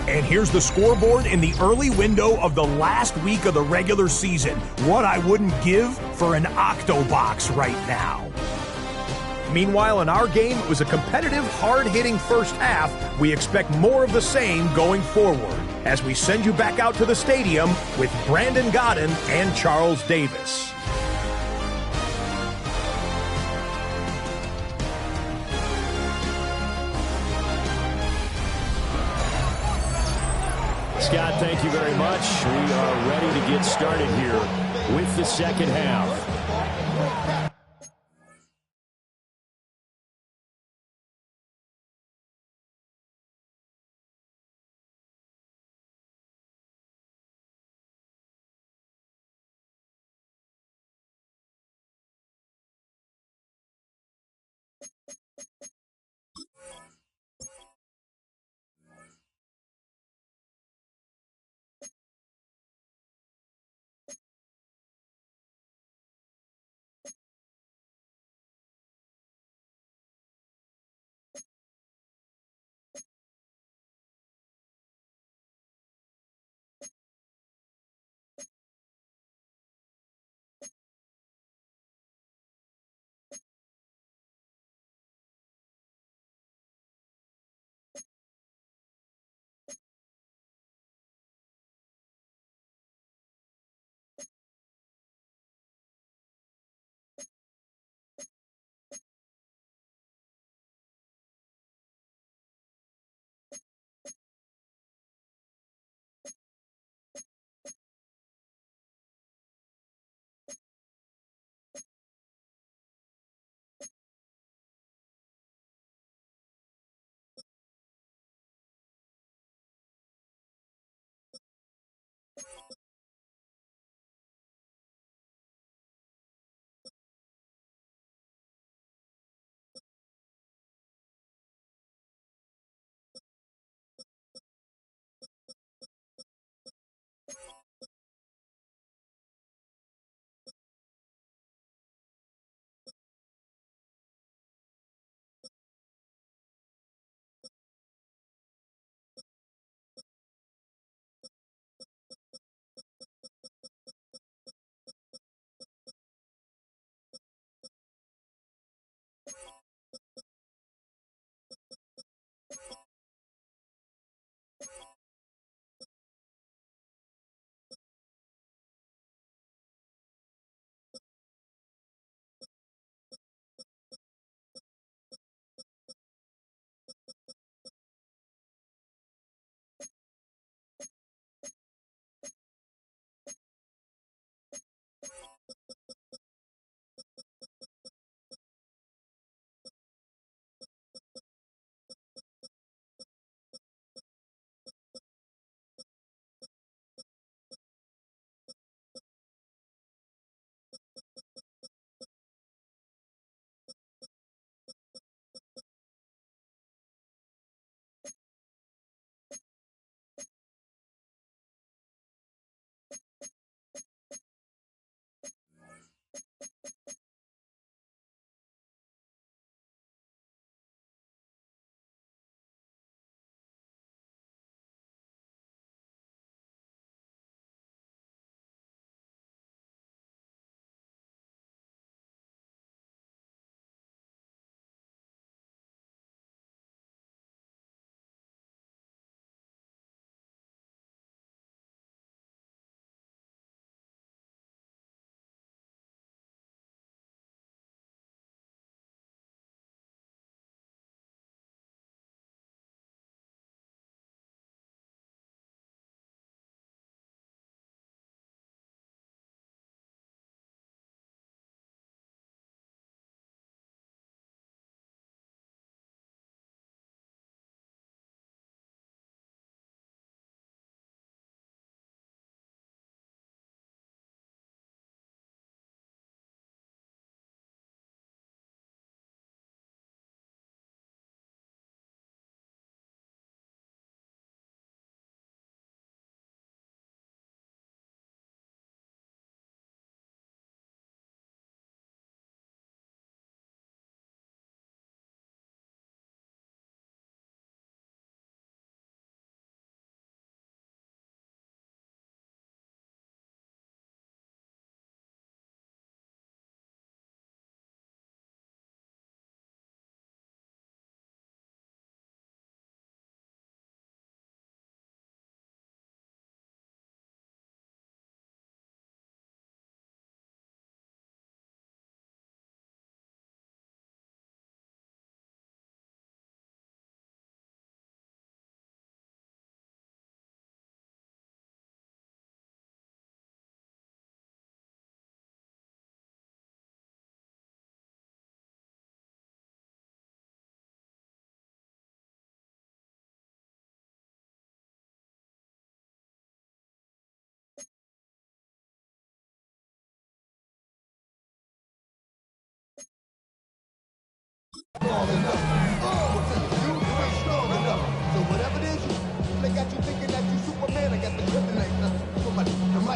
And here's the scoreboard in the early window of the last week of the regular season. What I wouldn't give for an Octobox right now. Meanwhile, in our game, it was a competitive, hard-hitting first half. We expect more of the same going forward as we send you back out to the stadium with Brandon Godden and Charles Davis. Scott, thank you very much. We are ready to get started here with the second half.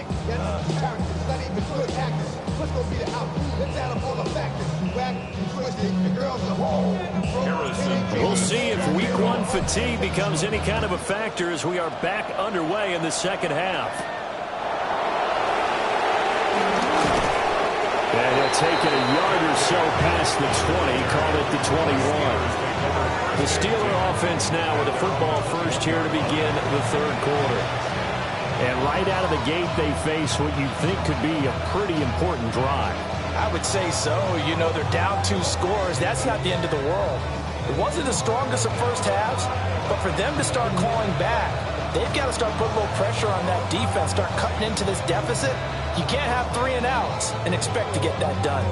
like. That's character. It's not even good acting. What's gonna be the outcome? Let's add up all the factors. Whack, twisted, the girls are whole. We'll see if week one fatigue becomes any kind of a factor as we are back underway in the second half. And he'll take it a yard or so past the 20, call it the 21. The Steeler offense now with a football first here to begin the third quarter. And right out of the gate, they face what you think could be a pretty important drive. I would say so. You know, they're down 2 scores. That's not the end of the world. It wasn't the strongest of first halves, but for them to start clawing back, they've got to start putting a little pressure on that defense, start cutting into this deficit. You can't have 3 and outs and expect to get that done.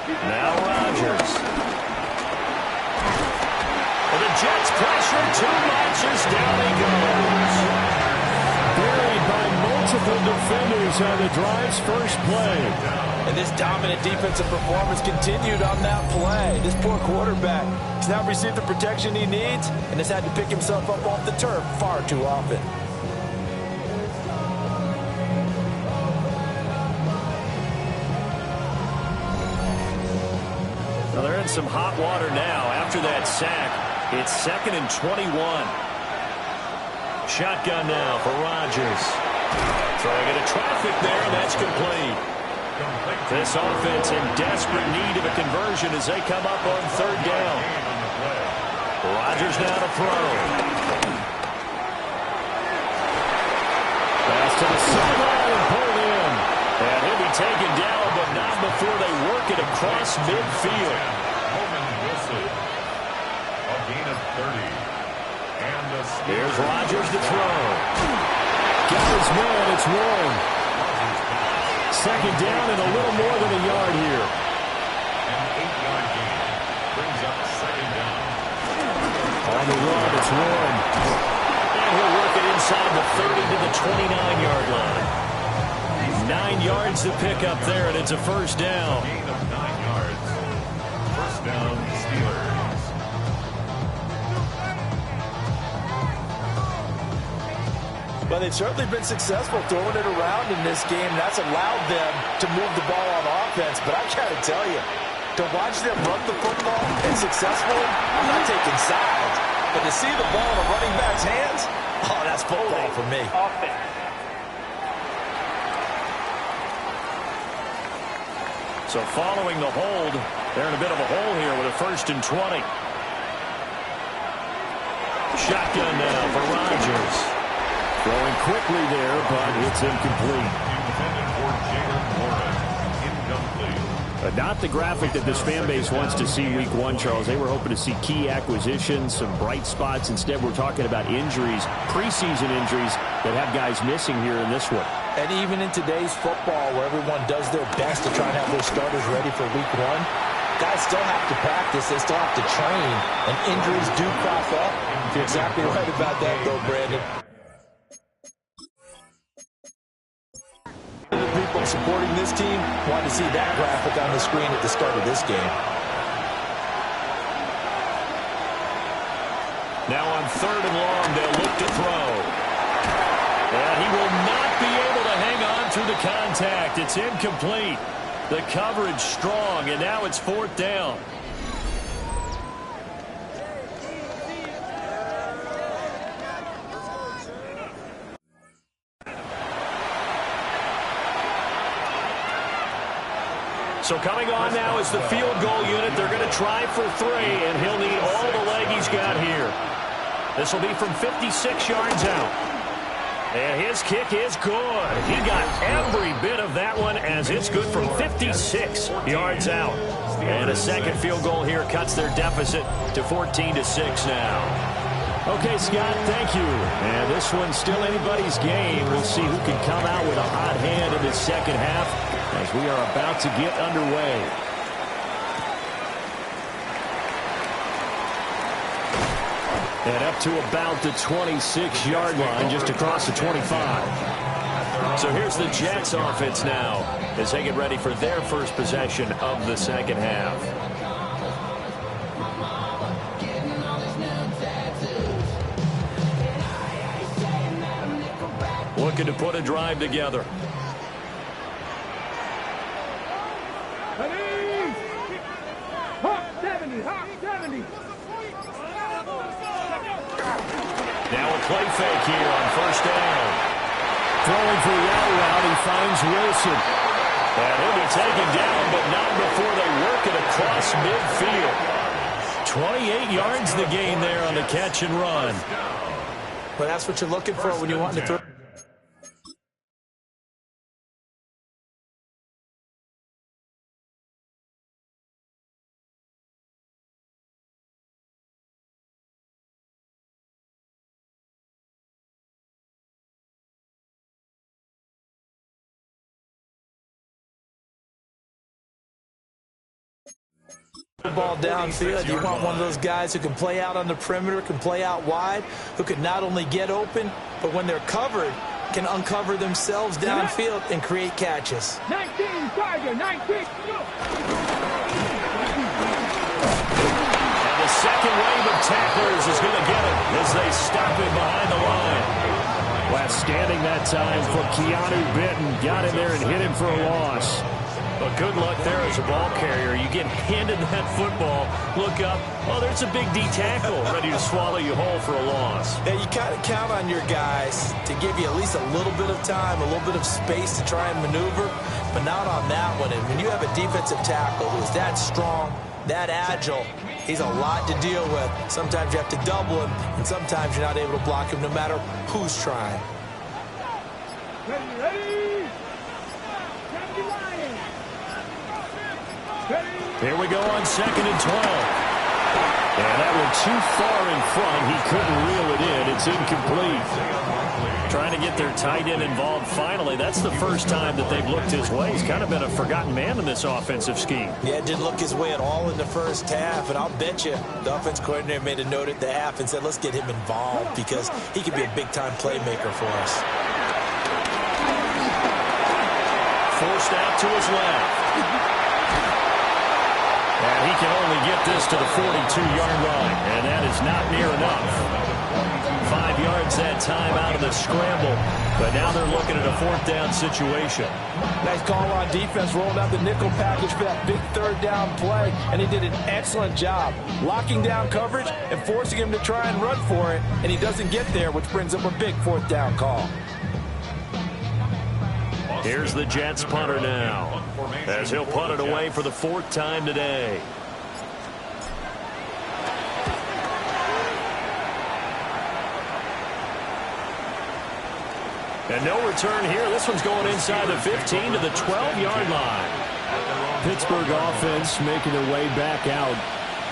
Now Rodgers. And the Jets pressure 2 Rodgers. Down he goes. Buried by multiple defenders on the drive's first play. And this dominant defensive performance continued on that play. This poor quarterback has not received the protection he needs and has had to pick himself up off the turf far too often. Well, they're in some hot water now after that sack. It's 2nd and 21. Shotgun now for Rodgers. Throwing into traffic there, and that's complete. This offense in desperate need of a conversion as they come up on 3rd down. Rodgers now to throw. Pass to the sideline and pulled in. And he'll be taken down, but not before they work it across midfield. A gain of 30. And a steal. Here's Rodgers to throw. Got his man, it's Warren. 2nd down and a little more than a yard here. An 8-yard gain brings up 2nd down. On the run, it's Warren. And he'll work it inside the 30 to the 29-yard line. 9 yards to pick up there, and it's a first down. Gain of 9 yards. First down, Steelers. But they've certainly been successful throwing it around in this game. That's allowed them to move the ball on offense. But I got to tell you, to watch them run the football and successfully, I'm not taking sides. But to see the ball in a running back's hands, oh, that's football for me. So following the hold, they're in a bit of a hole here with a 1st and 20. Shotgun now for Rodgers. Throwing quickly there, but it's incomplete. Intended for Jalen Warren. Incomplete. Not the graphic that this fan base wants to see week 1, Charles. They were hoping to see key acquisitions, some bright spots. Instead, we're talking about injuries, preseason injuries that have guys missing here in this one. And even in today's football, where everyone does their best to try and have their starters ready for week 1, guys still have to practice. They still have to train. And injuries do crop up. You're exactly right about that, though, Brandon. The people supporting this team want to see that graphic on the screen at the start of this game. Now on 3rd and long, they'll look to throw. And he will not be able to hang on through the contact. It's incomplete. The coverage strong, and now it's 4th down. So coming on now is the field goal unit. They're going to try for 3, and he'll need all the leg he's got here. This will be from 56 yards out. And his kick is good. He got every bit of that one as it's good from 56 yards out. And a second field goal here cuts their deficit to 14-6 now. Okay, Scott, thank you. And this one's still anybody's game. We'll see who can come out with a hot hand in the second half as we are about to get underway. And up to about the 26-yard line, just across the 25. At their So here's the Jets offense now as they get ready for their first possession of the second half. Looking to put a drive together. Hawk 70, Hawk 70. Now a play fake here on first down. Throwing for the out route, he finds Wilson. And he'll be taken down, but not before they work it across midfield. 28 yards the gain there on the catch and run. Well, that's what you're looking for when you want to throw. The ball downfield. You want one of those guys who can play out on the perimeter, can play out wide, who can not only get open, but when they're covered, can uncover themselves downfield and create catches. 19, Tiger, 19. And the second wave of tacklers is going to get him as they stop him behind the line. Last standing that time for Keanu Benton. Got in there and hit him for a loss. But good luck there as a ball carrier. You get handed that football, look up, oh, there's a big D tackle ready to swallow you whole for a loss. Yeah, you kind of count on your guys to give you at least a little bit of time, a little bit of space to try and maneuver, but not on that one. And when you have a defensive tackle who's that strong, that agile, he's a lot to deal with. Sometimes you have to double him, and sometimes you're not able to block him no matter who's trying. Ready? Here we go on 2nd and 12. And that one too far in front. He couldn't reel it in. It's incomplete. Trying to get their tight end involved finally. That's the first time that they've looked his way. He's kind of been a forgotten man in this offensive scheme. Yeah, didn't look his way at all in the first half. And I'll bet you the offense coordinator made a note at the half and said, let's get him involved because he could be a big-time playmaker for us. Forced out to his left. And he can only get this to the 42-yard line, and that is not near enough. 5 yards that time out of the scramble, but now they're looking at a 4th down situation. Nice call on defense, rolling out the nickel package for that big 3rd down play, and he did an excellent job locking down coverage and forcing him to try and run for it, and he doesn't get there, which brings up a big 4th down call. Here's the Jets punter now, as he'll punt it away for the 4th time today. And no return here. This one's going inside the 15 to the 12-yard line. Pittsburgh offense making their way back out.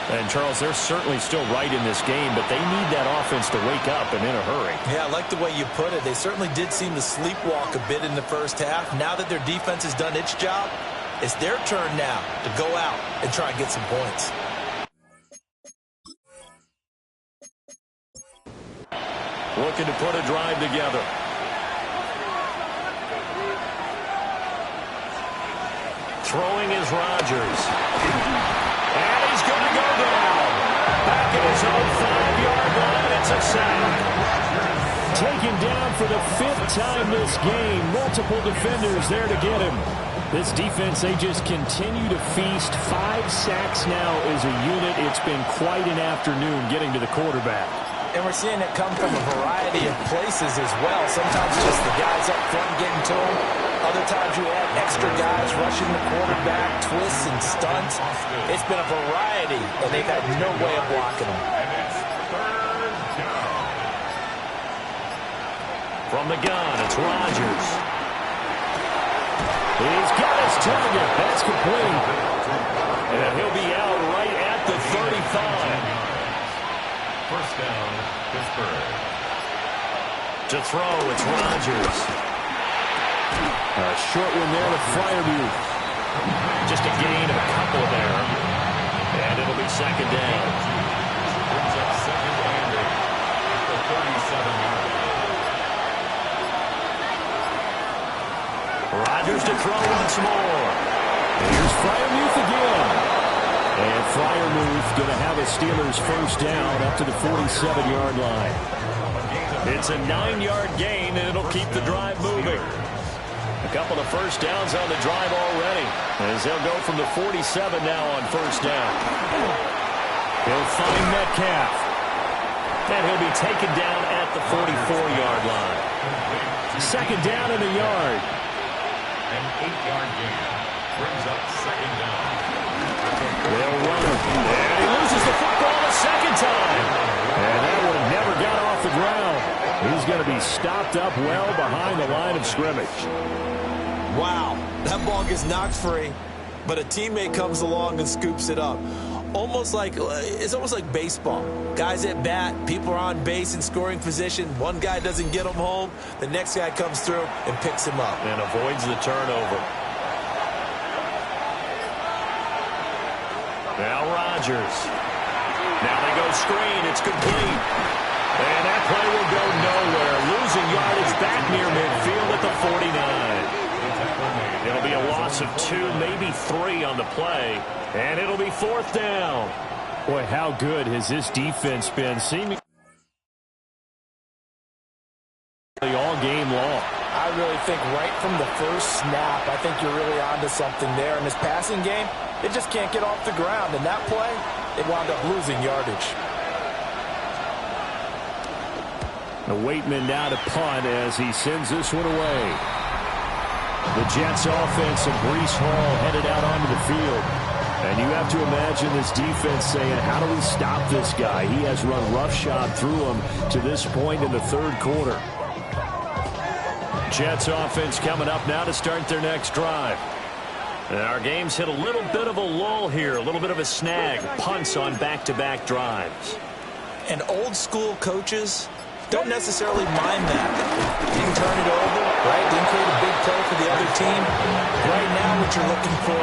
And, Charles, they're certainly still right in this game, but they need that offense to wake up and in a hurry. Yeah, I like the way you put it. They certainly did seem to sleepwalk a bit in the first half. Now that their defense has done its job, it's their turn now to go out and try and get some points. Looking to put a drive together. Throwing is Rodgers. And he's going to go down. Back at his own 5-yard line. It's a sack. Taken down for the 5th time this game. Multiple defenders there to get him. This defense, they just continue to feast. 5 sacks now as a unit. It's been quite an afternoon getting to the quarterback. And we're seeing it come from a variety of places as well. Sometimes just the guys up front getting to him. Other times you add extra guys rushing the quarterback, twists and stunts. It's been a variety, and they've had no way of blocking them. From the gun, it's Rodgers. He's got his target. That's complete. And he'll be out right at the 35. First down, Pittsburgh. To throw, it's Rodgers. A short one there to Freiermuth. Just a gain of a couple there. And it'll be 2nd down. Brings up 2nd and 8 at the 37-yard line. Rodgers to throw once more. Here's Freiermuth again. And Freiermuth going to have a Steelers first down up to the 47-yard line. It's a 9-yard gain, and it'll keep the drive moving. A couple of first downs on the drive already, as they'll go from the 47 now on first down. He'll find Metcalf. And he'll be taken down at the 44-yard line. Second down in a yard. An 8-yard gain brings up second down. They'll run him. And he loses the football a second time. And that would have never got off the ground. He's going to be stopped up well behind the line of scrimmage. Wow, that ball gets knocked free, but a teammate comes along and scoops it up. It's almost like baseball. Guys at bat, people are on base in scoring position. One guy doesn't get him home. The next guy comes through and picks him up. And avoids the turnover. Now Rodgers. Now they go screen. It's complete. And that play will go nowhere. Losing yardage back near midfield at the 49. It'll be a loss of 2, maybe 3 on the play. And it'll be fourth down. Boy, how good has this defense been? Seemingly all game long. I really think right from the first snap, I think you're really onto something there. In this passing game, it just can't get off the ground. And that play, it wound up losing yardage. The Waitman now to punt as he sends this one away. The Jets offense and Breece Hall headed out onto the field. And you have to imagine this defense saying, how do we stop this guy? He has run roughshod through him to this point in the third quarter. Jets offense coming up now to start their next drive. And our game's hit a little bit of a lull here, a little bit of a snag. Punts on back-to-back drives. And old school coaches don't necessarily mind that. Didn't turn it over, right? Didn't create a big play for the other team. Right now what you're looking for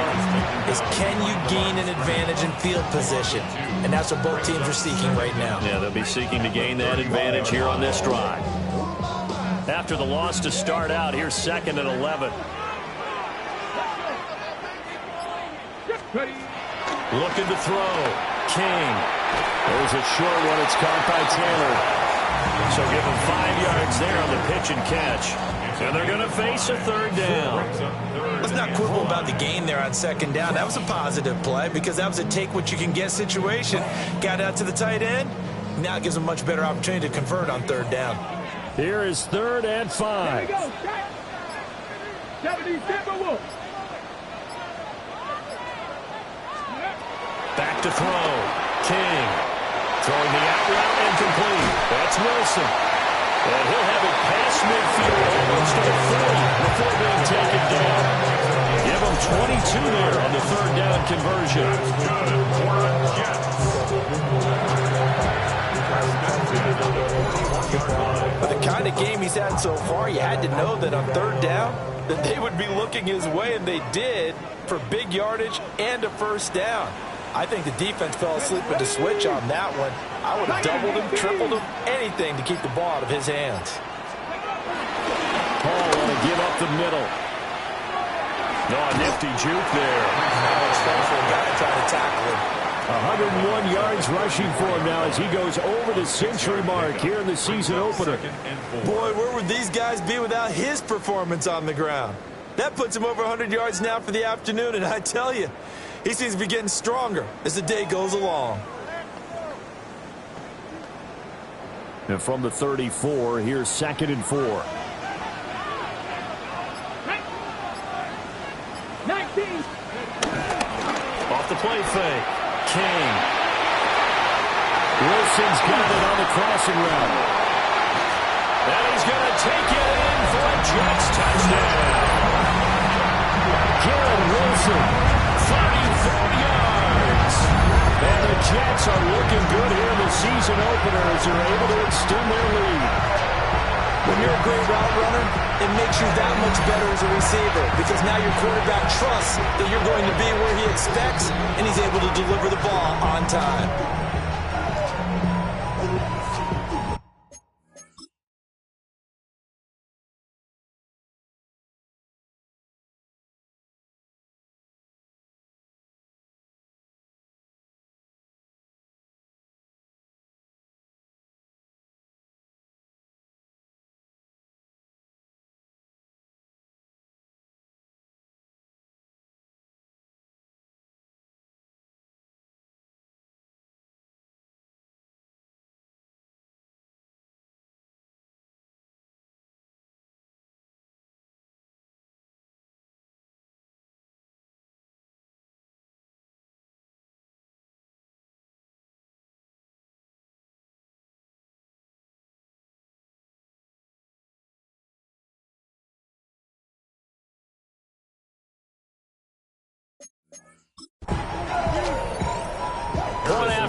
is, can you gain an advantage in field position? And that's what both teams are seeking right now. Yeah, they'll be seeking to gain that advantage here on this drive. After the loss to start out, here's 2nd and 11. Looking to throw. King. There's a short one. It's caught by Taylor. So give him 5 yards there on the pitch and catch. And they're going to face a third down. Let's not quibble about the gain there on second down. That was a positive play because that was a take-what-you-can-get situation. Got out to the tight end. Now it gives them a much better opportunity to convert on third down. Here is 3rd and 5. Here we go. 70 Timberwolves. Back to throw. King. Throwing the out route incomplete. That's Wilson. And he'll have it past midfield almost to the 40 before being taken down. Give him 22 there on the third down conversion. For the kind of game he's had so far, you had to know that on third down that they would be looking his way, and they did, for big yardage and a first down. I think the defense fell asleep with the switch on that one. I would have doubled him, tripled him, anything to keep the ball out of his hands. Paul want to give up the middle. No, a nifty juke there. Not much fun for a guy to try to tackle him. 101 yards rushing for him now as he goes over the century mark here in the season opener. Boy, where would these guys be without his performance on the ground? That puts him over 100 yards now for the afternoon, and I tell you, he seems to be getting stronger as the day goes along. And from the 34, here's 2nd and 4. 19. Off the play fake. King. Wilson's got it on the crossing route. And he's going to take it in for a Jets touchdown. Garrett Wilson, 34 yards. And the Jets are looking good here in the season opener as they're able to extend their lead. When you're a great route runner, it makes you that much better as a receiver because now your quarterback trusts that you're going to be where he expects, and he's able to deliver the ball on time.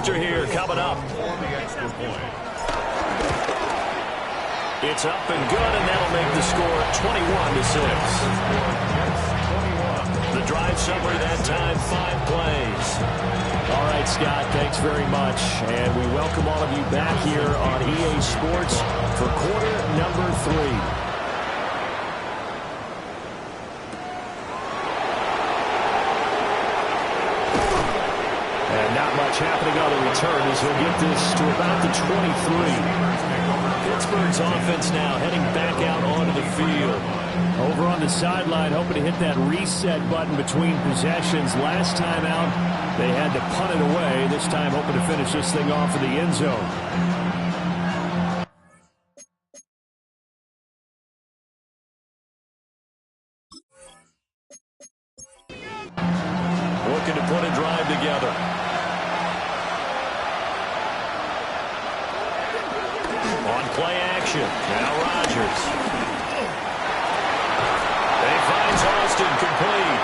after here coming up. For the extra point. It's up and good, and that'll make the score 21-6. The drive summary that time, 5 plays. All right, Scott, thanks very much. And we welcome all of you back here on EA Sports for quarter number 3. Not much happening on the return as he'll get this to about the 23. Pittsburgh's offense now heading back out onto the field. Over on the sideline, hoping to hit that reset button between possessions. Last time out, they had to punt it away. This time, hoping to finish this thing off in the end zone. Looking to put a drive together. On play action, now Rodgers. They finds Austin complete.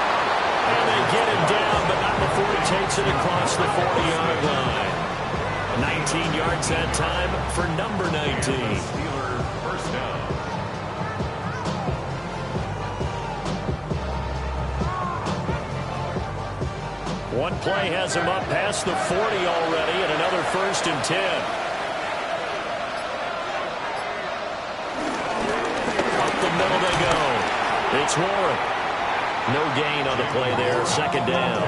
And they get him down, but not before he takes it across the 40-yard line. 19 yards that time for number 19. Steeler first down. One play has him up past the 40 already, and another 1st and 10. Middle they go. It's Warren. No gain on the play there. 2nd down.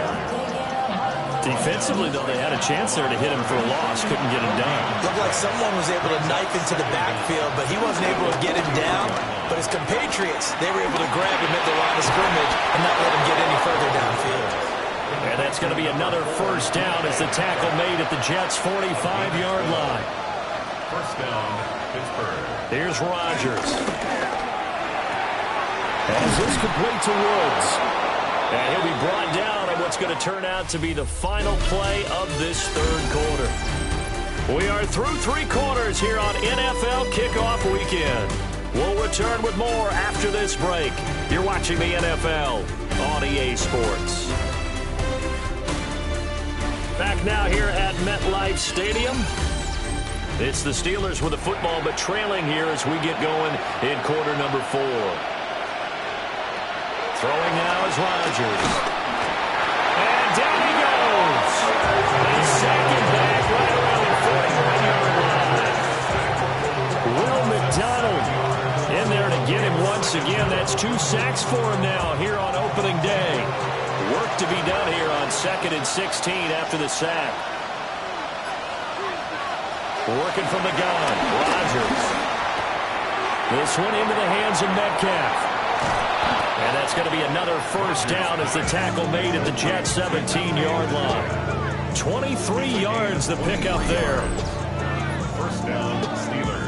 Defensively, though, they had a chance there to hit him for a loss. Couldn't get him done. Looked like someone was able to knife into the backfield, but he wasn't able to get him down. But his compatriots, they were able to grab him at the line of scrimmage and not let him get any further downfield. And that's going to be another 1st down as the tackle made at the Jets' 45-yard line. 1st down, Pittsburgh. Here's Rodgers. As is complete to Woods. And he'll be brought down on what's going to turn out to be the final play of this 3rd quarter. We are through 3 quarters here on NFL Kickoff Weekend. We'll return with more after this break. You're watching the NFL on EA Sports. Back now here at MetLife Stadium. It's the Steelers with the football, but trailing here as we get going in quarter number 4. Throwing now is Rodgers. And down he goes. They sack him back right around the 41-yard line. Will McDonald in there to get him once again. That's 2 sacks for him now here on opening day. Work to be done here on 2nd and 16 after the sack. Working from the gun, Rodgers. This one into the hands of Metcalf. And that's going to be another 1st down as the tackle made at the Jets' 17-yard line. 23 yards the pickup there. 1st down, Steelers.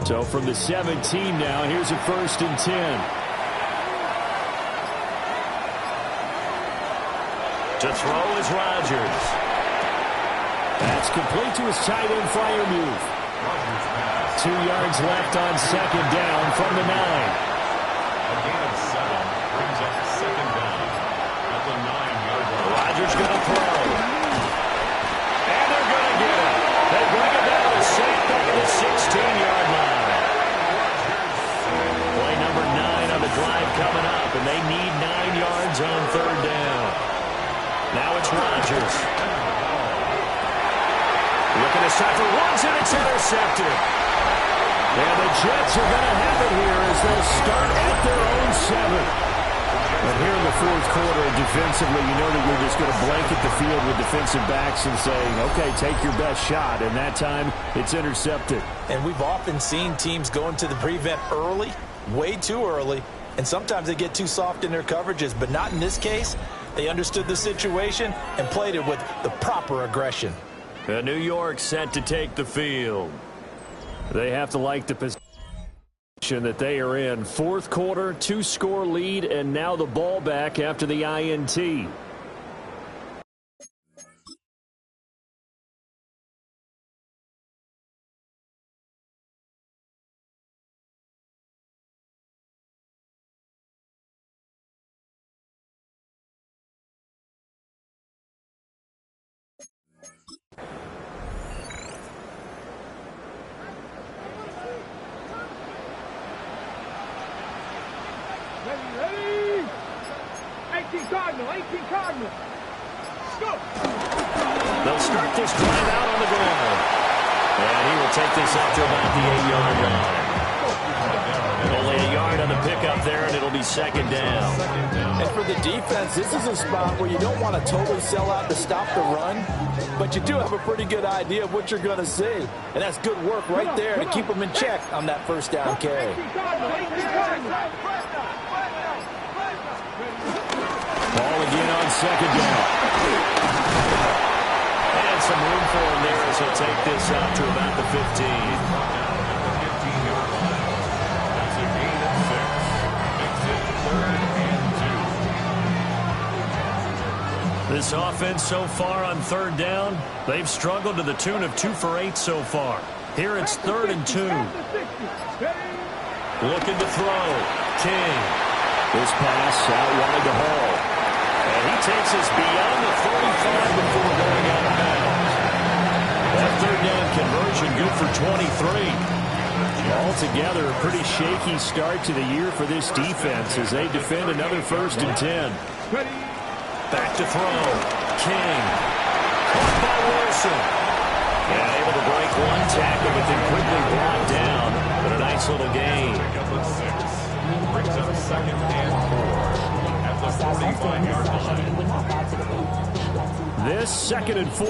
So from the 17 now, here's a 1st and 10. To throw is Rodgers. That's complete to his tight end flyer move. 2 yards left on 2nd down from the 9. A gain of 7 brings up 2nd down at the 9-yard line. Rodgers going to throw. And they're going to get it. They bring it down to safe back at the 16-yard line. Play number 9 on the drive coming up, and they need 9 yards on 3rd down. Now it's Rodgers. Looking to for Woods, and it's intercepted. And the Jets are going to have it here as they'll start at their own 7. But here in the 4th quarter, defensively, you know that you're just going to blanket the field with defensive backs and saying, okay, take your best shot. And that time, it's intercepted. And we've often seen teams go into the prevent early, way too early, and sometimes they get too soft in their coverages, but not in this case. They understood the situation and played it with the proper aggression. New York set to take the field. They have to like the position that they are in. 4th quarter, 2-score lead, and now the ball back after the INT. Ready. 18 Cardinal. 18 Cardinal. Go. They'll start this drive out on the ground. And he will take this up to about the 8-yard line. Only a yard on the pickup there, and it'll be second down. And for the defense, this is a spot where you don't want to totally sell out to stop the run, but you do have a pretty good idea of what you're going to see. And that's good work right there to keep them in check on that first down carry. Ball again on second down. And some room for him there as he'll take this out to about the 15. This offense so far on third down, they've struggled to the tune of 2 for 8 so far. Here it's 3rd and 2. Looking to throw. King. This pass out wide to Hall. And he takes us beyond the 35 before going out of bounds. That third down conversion good for 23. Altogether, a pretty shaky start to the year for this defense as they defend another 1st and 10. Back to throw. King. Caught by Wilson. And able to break one tackle, but then quickly brought down. But a nice little gain. Brings up 2nd and 4 at the 45-yard line. This 2nd and 4.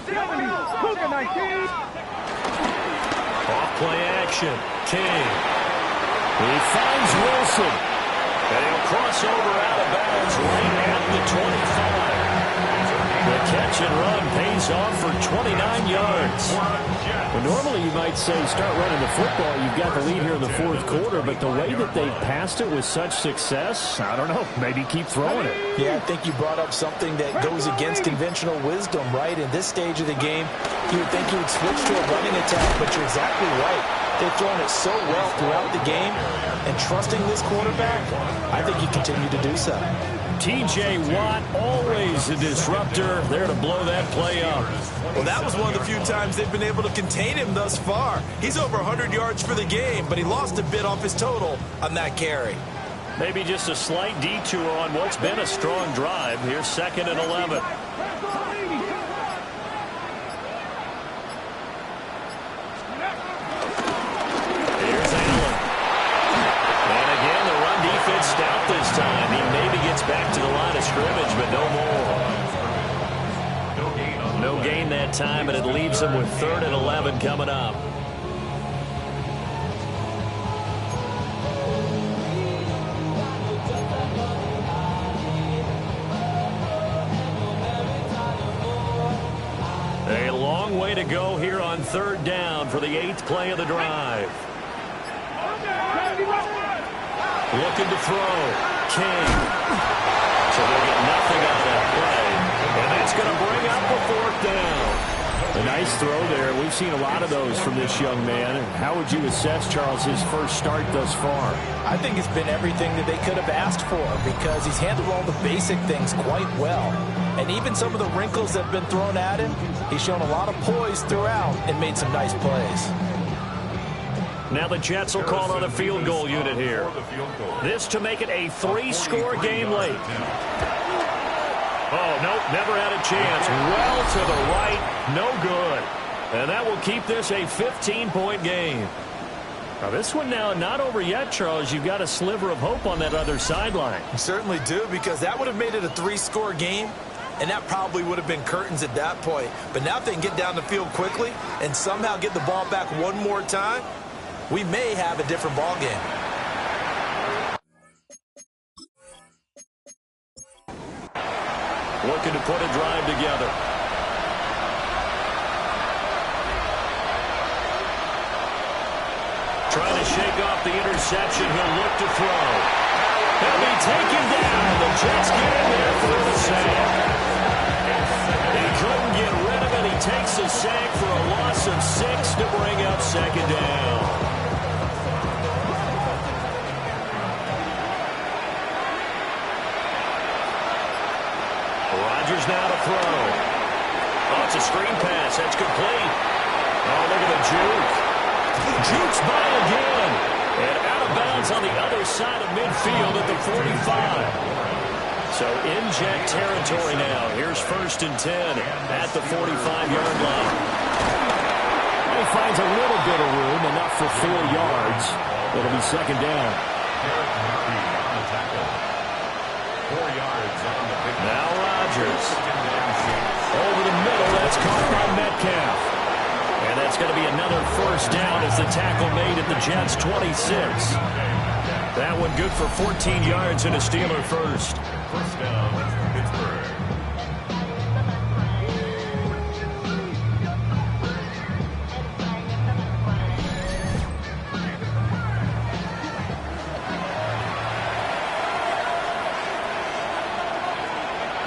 70. Cougar 19. Off play action. King. He finds Wilson. And he'll cross over out of bounds right at the 25. The catch and run pays off for 29 yards. Well, normally you might say start running the football. You've got the lead here in the 4th quarter, but the way that they've passed it with such success, I don't know, maybe keep throwing it. Yeah, I think you brought up something that goes against conventional wisdom, right? In this stage of the game, you would think you would switch to a running attack, but you're exactly right. They've thrown it so well throughout the game, and trusting this quarterback, I think you continue to do so. T.J. Watt, always a disruptor, there to blow that play up. Well, that was one of the few times they've been able to contain him thus far. He's over 100 yards for the game, but he lost a bit off his total on that carry. Maybe just a slight detour on what's been a strong drive. Here's 2nd and 11. Stout this time. He maybe gets back to the line of scrimmage, but no more. No gain that time, and it leaves him with 3rd and 11 coming up. A long way to go here on 3rd down for the 8th play of the drive. Looking to throw. King. So they'll get nothing out of that play. And that's going to bring up a 4th down. A nice throw there. We've seen a lot of those from this young man. How would you assess, Charles, his first start thus far? I think it's been everything that they could have asked for because he's handled all the basic things quite well. And even some of the wrinkles that have been thrown at him, he's shown a lot of poise throughout and made some nice plays. Now the Jets will call on a field goal unit here. This to make it a 3-score game late. Oh, nope, never had a chance. Well to the right, no good. And that will keep this a 15-point game. Now this one now not over yet, Charles. You've got a sliver of hope on that other sideline. You certainly do, because that would have made it a 3-score game, and that probably would have been curtains at that point. But now if they can get down the field quickly and somehow get the ball back one more time, we may have a different ball game. Looking to put a drive together. Trying to shake off the interception. He'll look to throw. He'll be taken down. The Jets get in there for the sack. He couldn't get rid of it. He takes a sack for a loss of 6 to bring up 2nd down. Rodgers now to throw. Oh, it's a screen pass. That's complete. Oh, look at the juke. Jukes by again. And out of bounds on the other side of midfield at the 45. So in Jet territory now. Here's 1st and 10 at the 45-yard line. He finds a little bit of room, enough for 4 yards. It'll be 2nd down. 4 yards on the pick. Now Rodgers. Over the middle, that's caught by Metcalf. And that's going to be another 1st down as the tackle made at the Jets' 26. That one good for 14 yards and a Steeler first. 1st down for Pittsburgh.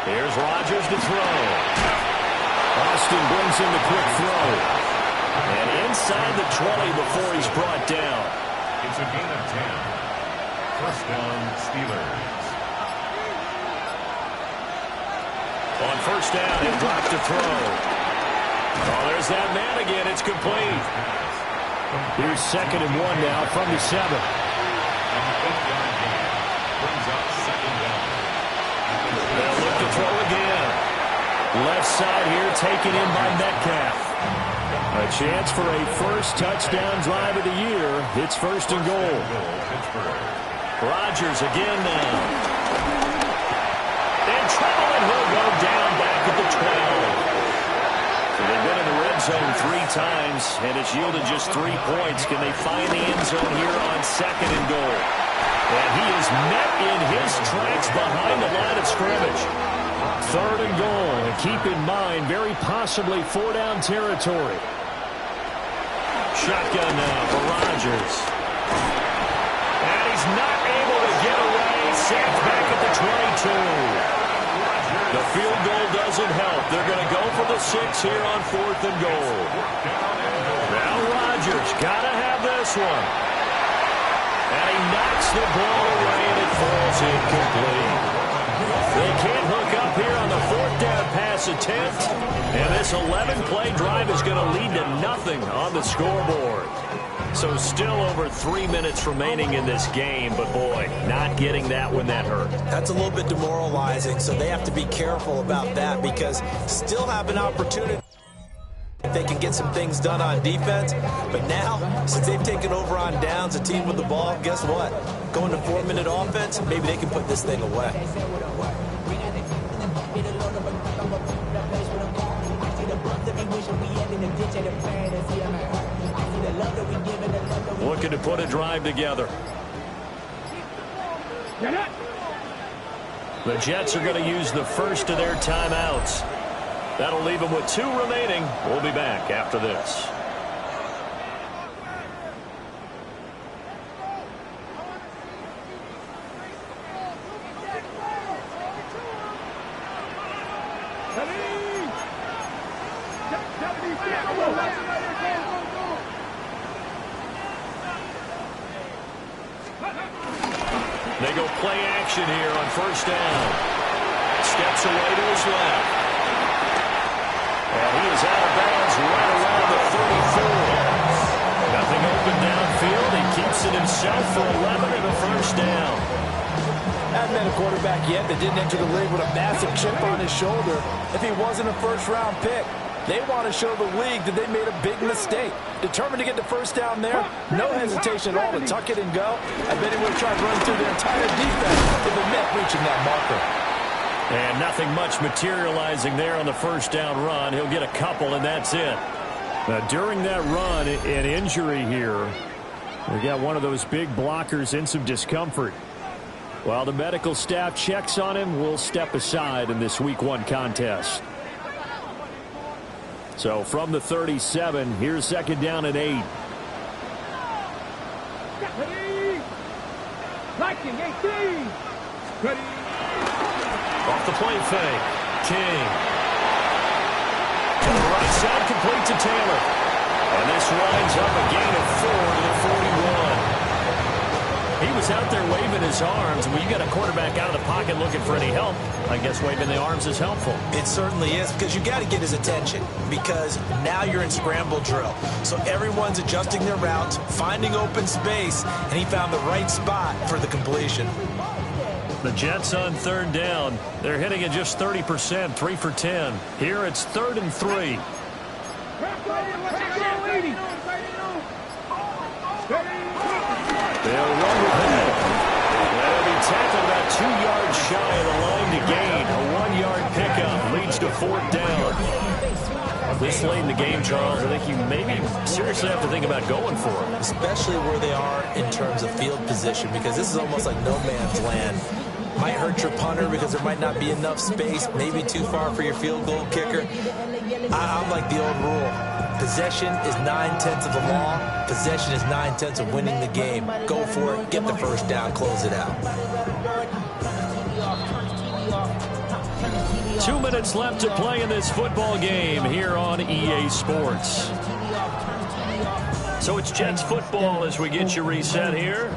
Here's Rodgers to throw. Austin brings in the quick throw. And inside the 20 before he's brought down. It's a gain of 10. 1st down, Steelers. On 1st down, he'll drop to throw. Oh, there's that man again. It's complete. Here's 2nd and 1 now from the 7. And the 8-yard gain brings up 2nd down. They'll look to throw again. Left side here taken in by Metcalf. A chance for a first touchdown drive of the year. It's 1st and goal. Rodgers again now. And Trevon will go down back at the 12. So they've been in the red zone 3 times, and it's yielded just 3 points. Can they find the end zone here on 2nd and goal? And he is met in his tracks behind the line of scrimmage. 3rd and goal. And keep in mind, very possibly 4-down territory. Shotgun now for Rodgers. And he's not able to get away. Sacked back at the 22. The field goal doesn't help. They're going to go for the 6 here on 4th and goal. Now Rodgers got to have this one. And he knocks the ball away, and it falls incomplete. They can't hook up here on the 4th down pass attempt. And this 11-play drive is going to lead to nothing on the scoreboard. So still over 3 minutes remaining in this game. But, boy, not getting that one that hurt. That's a little bit demoralizing, so they have to be careful about that because still have an opportunity. They can get some things done on defense, but now, since they've taken over on downs, a team with the ball, guess what? Going to 4-minute offense, maybe they can put this thing away. Looking to put a drive together. The Jets are going to use the first of their timeouts. That'll leave them with 2 remaining. We'll be back after this. They go play action here on 1st down. Steps away to his left. And he is out of bounds right around the 34. Nothing open downfield. He keeps it himself for 11 and a 1st down. Haven't met a quarterback yet that didn't enter the league with a massive chip on his shoulder if he wasn't a 1st-round pick. They want to show the league that they made a big mistake. Determined to get the 1st down there, no hesitation at all to tuck it and go. I bet he would have tried to run through the entire defense if it meant reaching that marker. And nothing much materializing there on the 1st down run. He'll get a couple, and that's it. Now, during that run, an injury here. We got one of those big blockers in some discomfort. While the medical staff checks on him, we'll step aside in this Week 1 contest. So from the 37, here's 2nd down and 8. Off the play fake. King. To the right side, complete to Taylor. And this winds up a gain of 4 to the 41. He was out there waving his arms. When you got a quarterback out of the pocket looking for any help, I guess waving the arms is helpful. It certainly is, because you got to get his attention, because now you're in scramble drill. So everyone's adjusting their routes, finding open space, and he found the right spot for the completion. The Jets on third down. They're hitting at just 30%, 3 for 10. Here it's 3rd and 3. They'll run with that. They'll be tackled about 2 yards shy of the line to gain. A 1-yard pickup leads to 4th down. This late in the game, Charles, I think you maybe seriously have to think about going for it. Especially where they are in terms of field position, because this is almost like no man's land. Might hurt your punter because there might not be enough space, maybe too far for your field goal kicker. I'm like the old rule. Possession is 9/10 of the law. Possession is 9/10 of winning the game. Go for it. Get the first down. Close it out. 2 minutes left to play in this football game here on EA Sports. So it's Jets football as we get you reset here.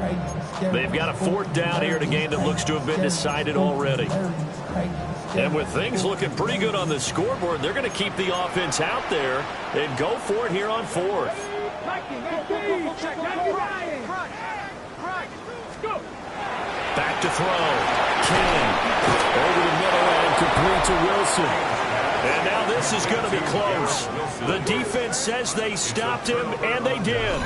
They've got a 4th down here in a game that looks to have been decided already. And with things looking pretty good on the scoreboard, they're going to keep the offense out there and go for it here on 4th. Back to throw. King over the middle and complete to Wilson. And now this is going to be close. The defense says they stopped him, and they did.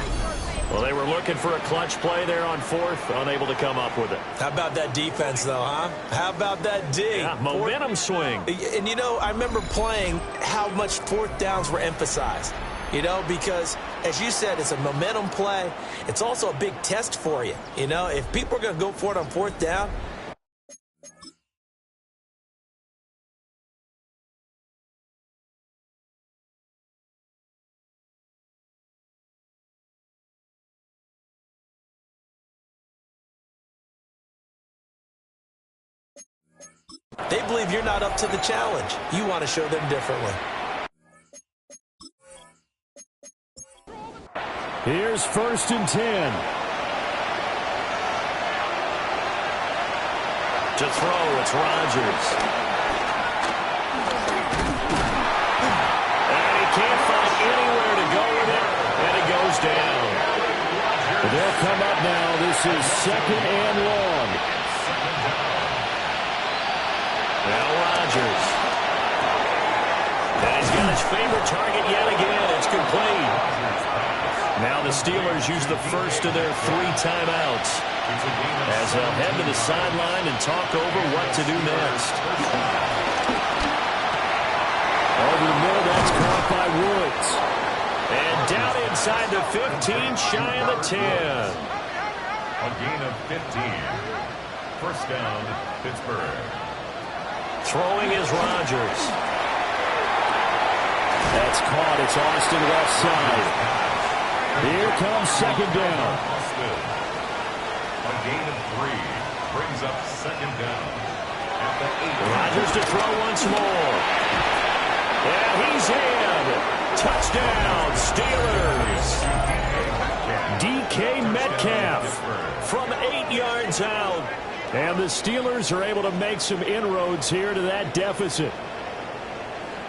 Well, they were looking for a clutch play there on 4th, unable to come up with it. How about that defense, though, huh? How about that D? Yeah, momentum swing. And, you know, I remember playing how much 4th downs were emphasized. You know, because, as you said, it's a momentum play. It's also a big test for you. You know, if people are going to go for it on 4th down, they believe you're not up to the challenge. You want to show them differently. Here's 1st and 10. To throw, it's Rodgers. And he can't find anywhere to go with it, and it goes down. They'll come up now. This is 2nd and long. Now Rodgers. And he's got his favorite target yet again. It's complete. Now the Steelers use the first of their 3 timeouts as they'll head to the sideline and talk over what to do next. Over the middle, that's caught by Woods. And down inside the 15, shy of the 10. A gain of 15. First down, Pittsburgh. Throwing is Rodgers. That's caught. It's Austin left side. Here comes 2nd down. Austin. A gain of 3 brings up 2nd down. At the 8. Rodgers to throw once more. And he's in. Touchdown, Steelers. DK Metcalf from 8 yards out. And the Steelers are able to make some inroads here to that deficit.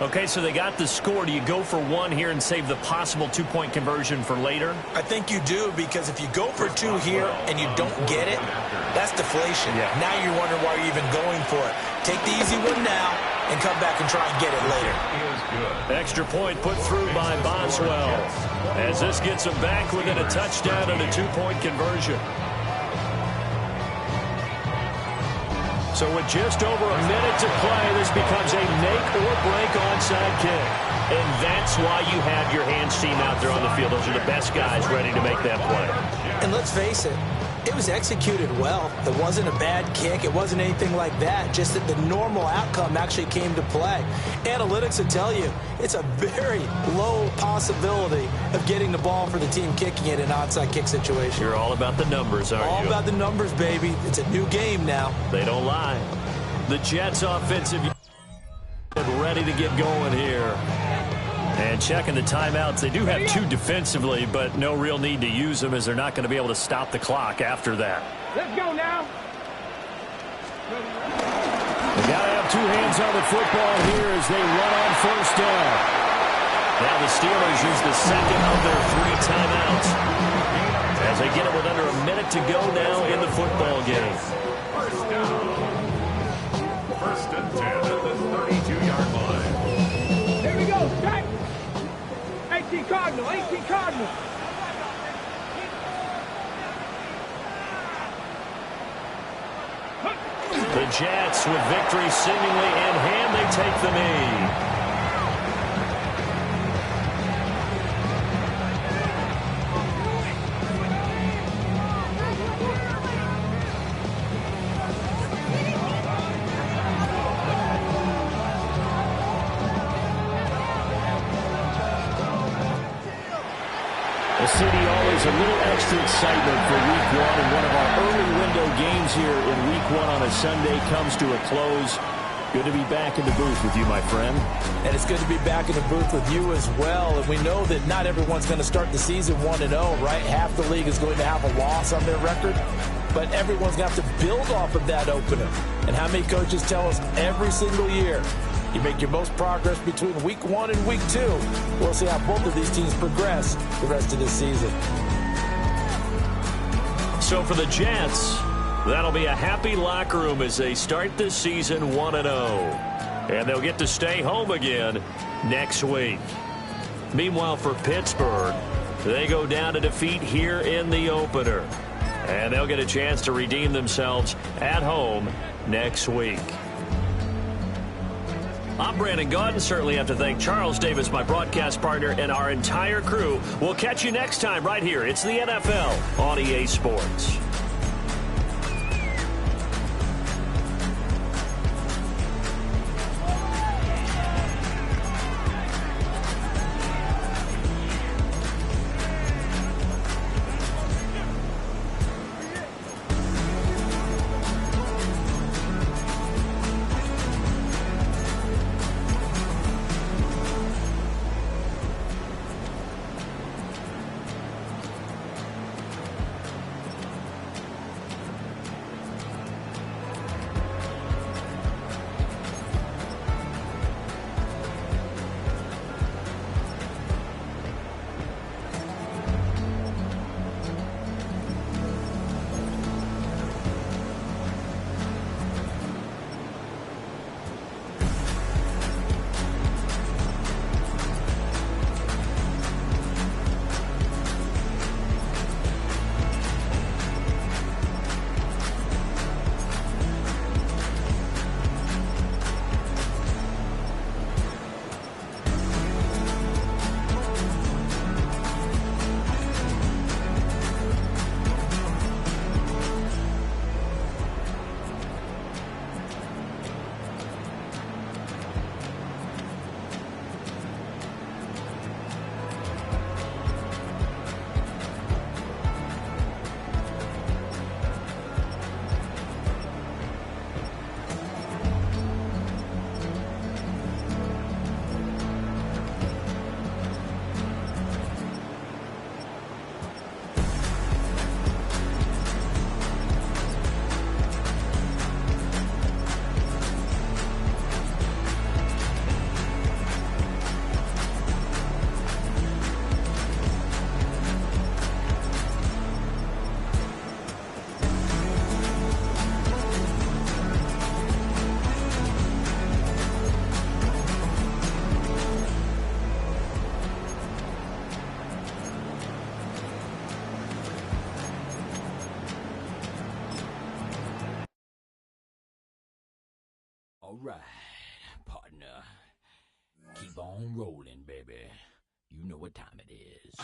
Okay, so they got the score. Do you go for 1 here and save the possible 2-point conversion for later? I think you do, because if you go for 2 here and you don't get it, that's deflation. Yeah. Now you're wondering why you're even going for it. Take the easy one now and come back and try and get it later. Extra point put through by Boswell as this gets them back within a touchdown and a 2-point conversion. So with just over a minute to play, this becomes a make-or-break onside kick. And that's why you have your hands team out there on the field. Those are the best guys ready to make that play. And let's face it, it was executed well. It wasn't a bad kick. It wasn't anything like that. Just that the normal outcome actually came to play. Analytics will tell you it's a very low possibility of getting the ball for the team kicking it in an onside kick situation. You're all about the numbers, aren't you? All about the numbers, baby. It's a new game now. They don't lie. The Jets offensive ready to get going here. And checking the timeouts, they do have 2 defensively, but no real need to use them as they're not going to be able to stop the clock after that. Let's go now. They got to have 2 hands on the football here as they run on first down. Now the Steelers use the second of their 3 timeouts as they get it with under a minute to go now in the football game. First down. First and 10 at the 32-yard line. Here we go, strike. 18 Cardinal, 18 Cardinal. The Jets with victory seemingly in hand, they take the knee. The city always a little extra excitement for Week 1, and one of our early window games here in Week 1 on a Sunday comes to a close. Good to be back in the booth with you, my friend. And it's good to be back in the booth with you as well. And we know that not everyone's going to start the season 1-0, right? Half the league is going to have a loss on their record. But everyone's going to have to build off of that opener. And how many coaches tell us every single year, you make your most progress between Week 1 and Week 2. We'll see how both of these teams progress the rest of this season. So for the Jets, that'll be a happy locker room as they start this season 1-0. And they'll get to stay home again next week. Meanwhile, for Pittsburgh, they go down to defeat here in the opener. And they'll get a chance to redeem themselves at home next week. I'm Brandon Gaudin. Certainly have to thank Charles Davis, my broadcast partner, and our entire crew. We'll catch you next time right here. It's the NFL on EA Sports. All right, partner. Keep on rolling, baby. You know what time it is.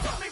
Tell me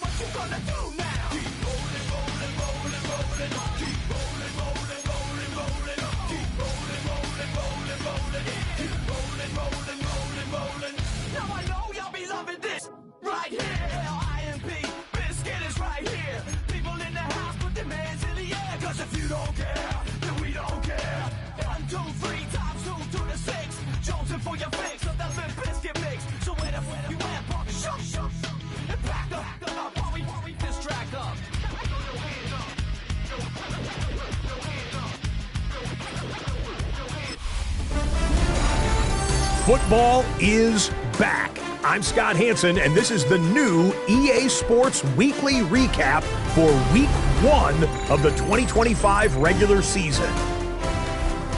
Football is back. I'm Scott Hansen, and this is the new EA Sports Weekly Recap for Week 1 of the 2025 regular season.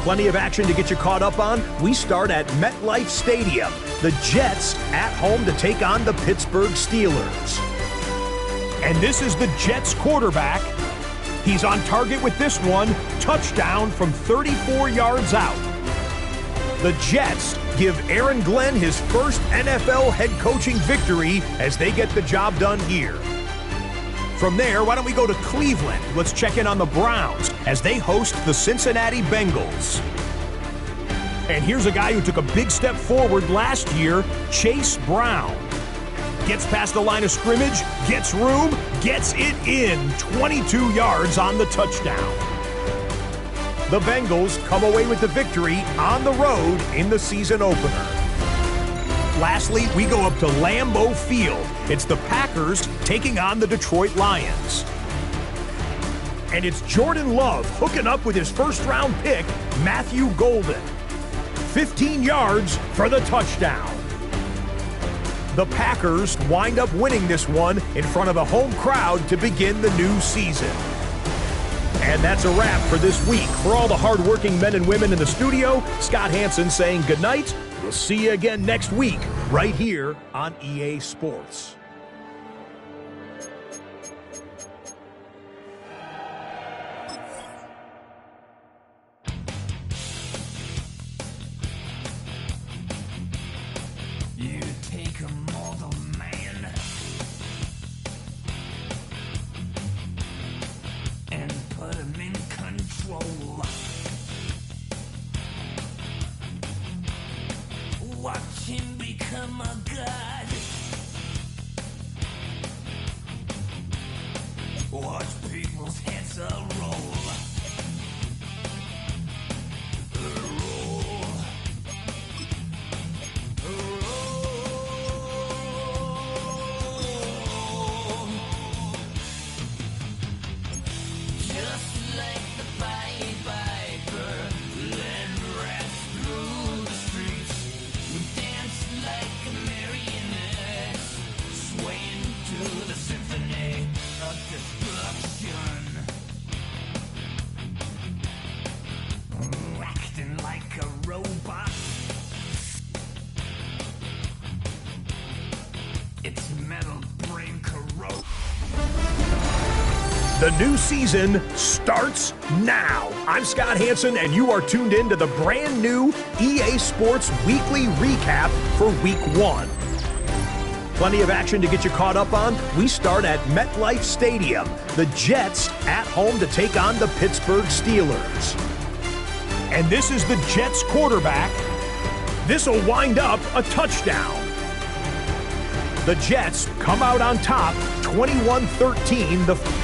Plenty of action to get you caught up on. We start at MetLife Stadium. The Jets at home to take on the Pittsburgh Steelers. And this is the Jets quarterback. He's on target with this one. Touchdown from 34 yards out. The Jets give Aaron Glenn his first NFL head coaching victory as they get the job done here. From there, why don't we go to Cleveland? Let's check in on the Browns as they host the Cincinnati Bengals. And here's a guy who took a big step forward last year, Chase Brown. Gets past the line of scrimmage, gets room, gets it in, 22 yards on the touchdown. The Bengals come away with the victory on the road in the season opener. Lastly, we go up to Lambeau Field. It's the Packers taking on the Detroit Lions. And it's Jordan Love hooking up with his first-round pick, Matthew Golden. 15 yards for the touchdown. The Packers wind up winning this one in front of the home crowd to begin the new season. And that's a wrap for this week. For all the hardworking men and women in the studio, Scott Hansen saying goodnight. We'll see you again next week right here on EA Sports. You take a mortal man and put him in control. Watch him become a god. Watch people's heads roll. The new season starts now. I'm Scott Hansen, and you are tuned in to the brand new EA Sports Weekly Recap for Week 1. Plenty of action to get you caught up on. We start at MetLife Stadium. The Jets at home to take on the Pittsburgh Steelers. And this is the Jets quarterback. This will wind up a touchdown. The Jets come out on top, 21-13.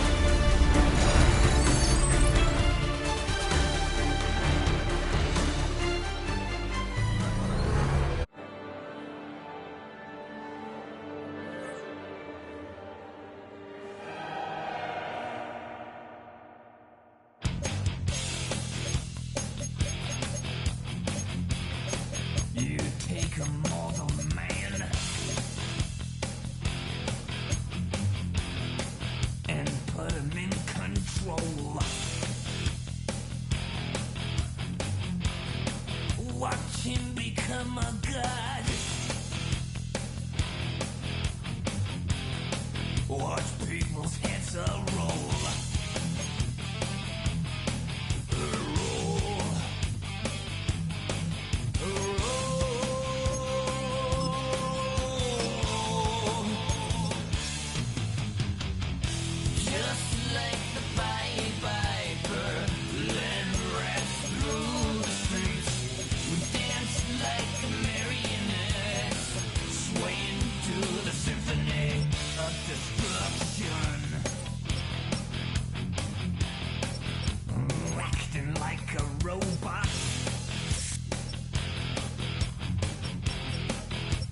You take a mortal man and put him in control. Watch him become a god. Watch people's heads roll.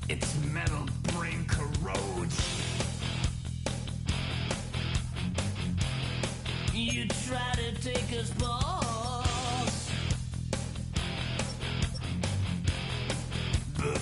Its metal brain corrodes. You try to take us balls, but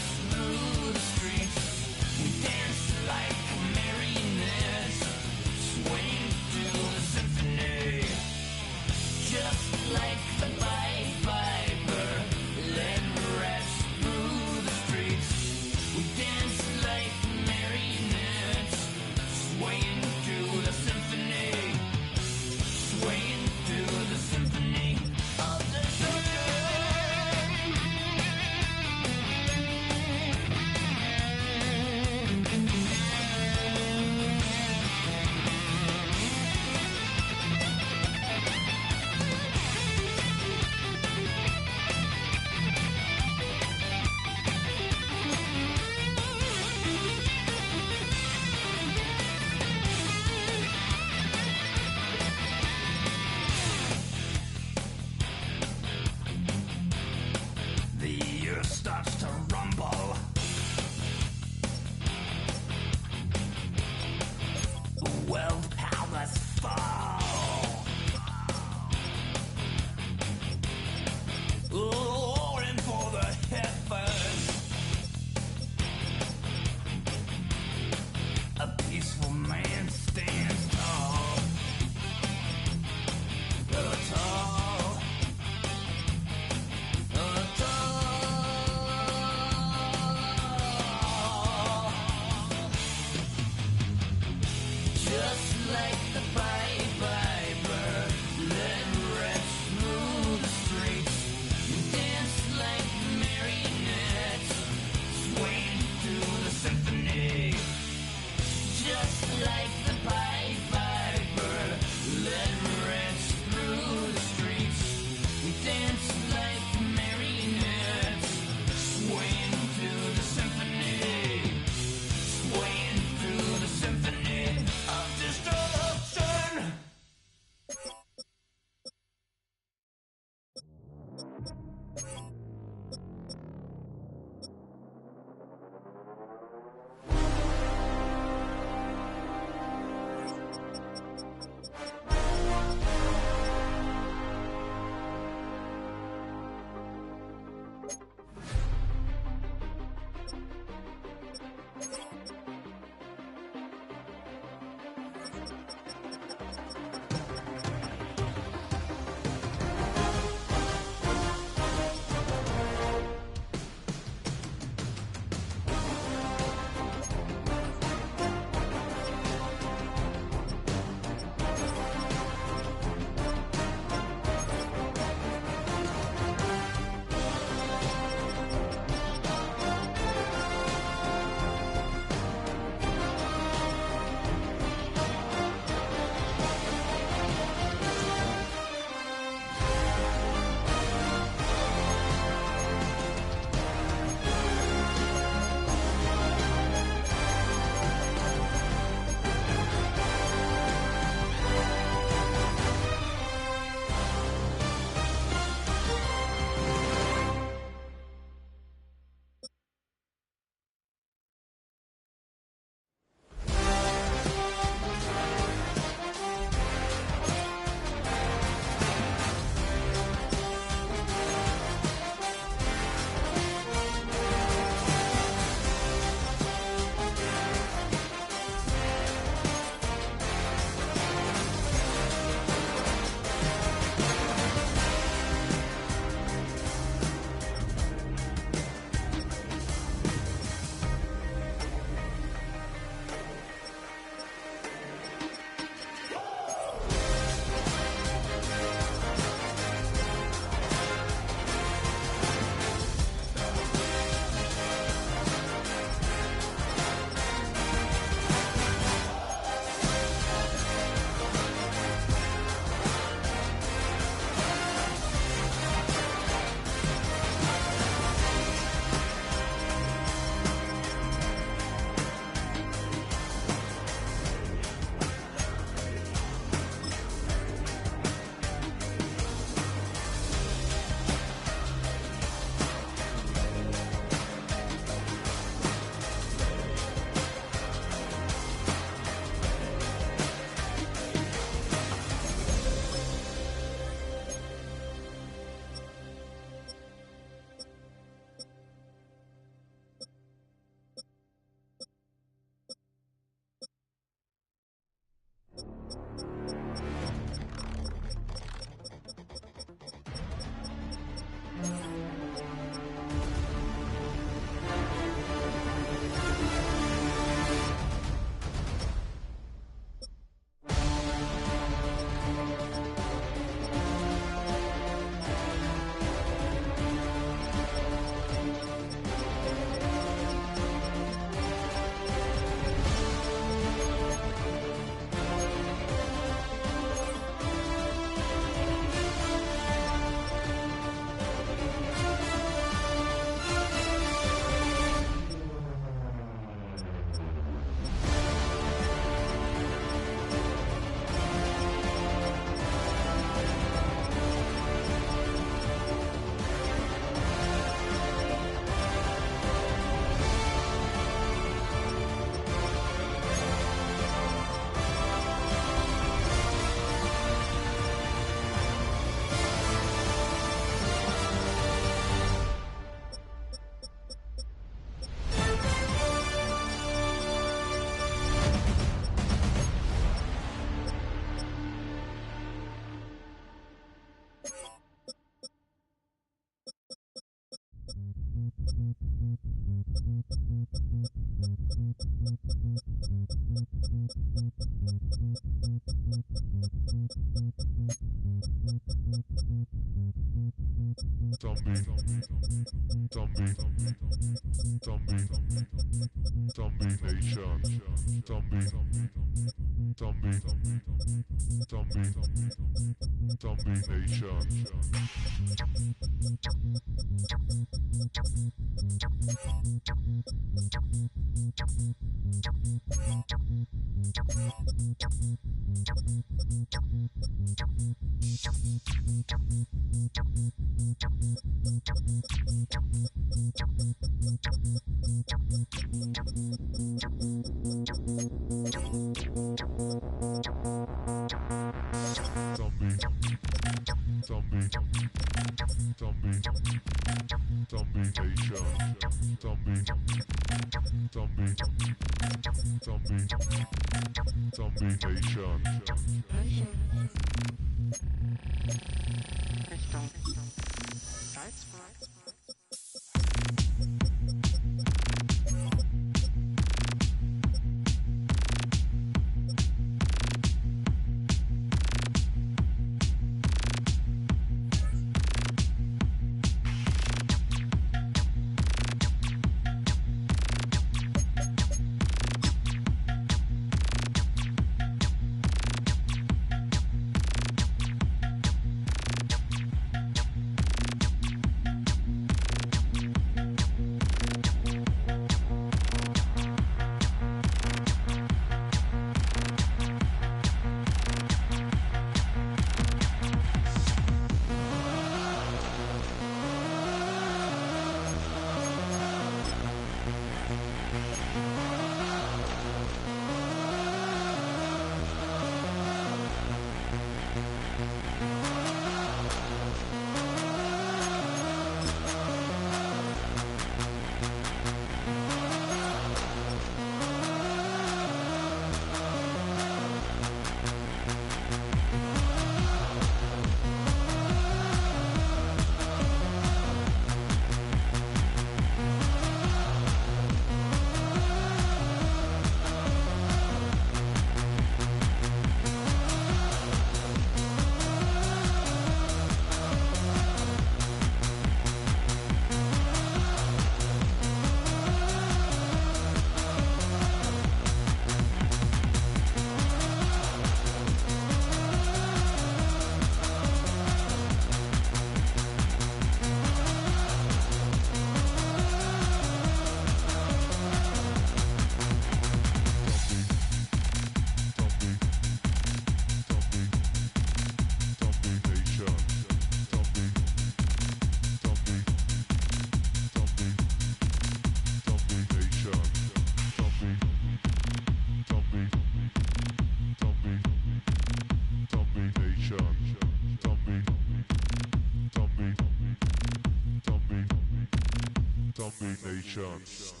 Nations.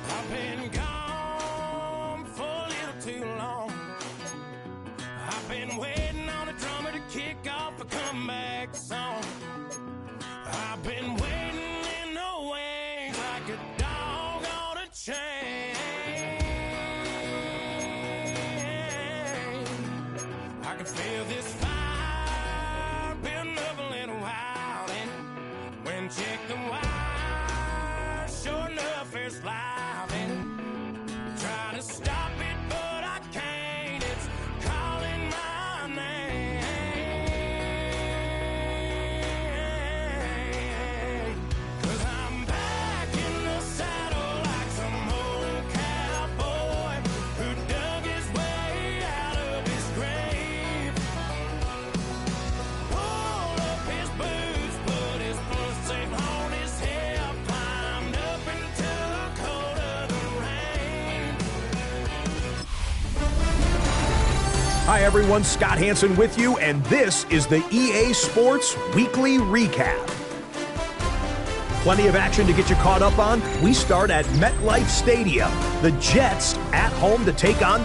I've been gone for a little too long. I've been waiting on a drummer to kick off a comeback song. I've been waiting in the wings like a dog on a chain. I can feel this fire building up a little while, and when check the wire, sure enough, there's life in it. Try to stop it, but I can't. It's calling my name. 'Cause I'm back in the saddle like some old cowboy who dug his way out of his grave. Pulled up his boots, put his foot safe on his hip, climbed up into the cold of the rain. Hi, everyone. Scott Hansen with you, and this is the EA Sports Weekly Recap. Plenty of action to get you caught up on. We start at MetLife Stadium. The Jets at home to take on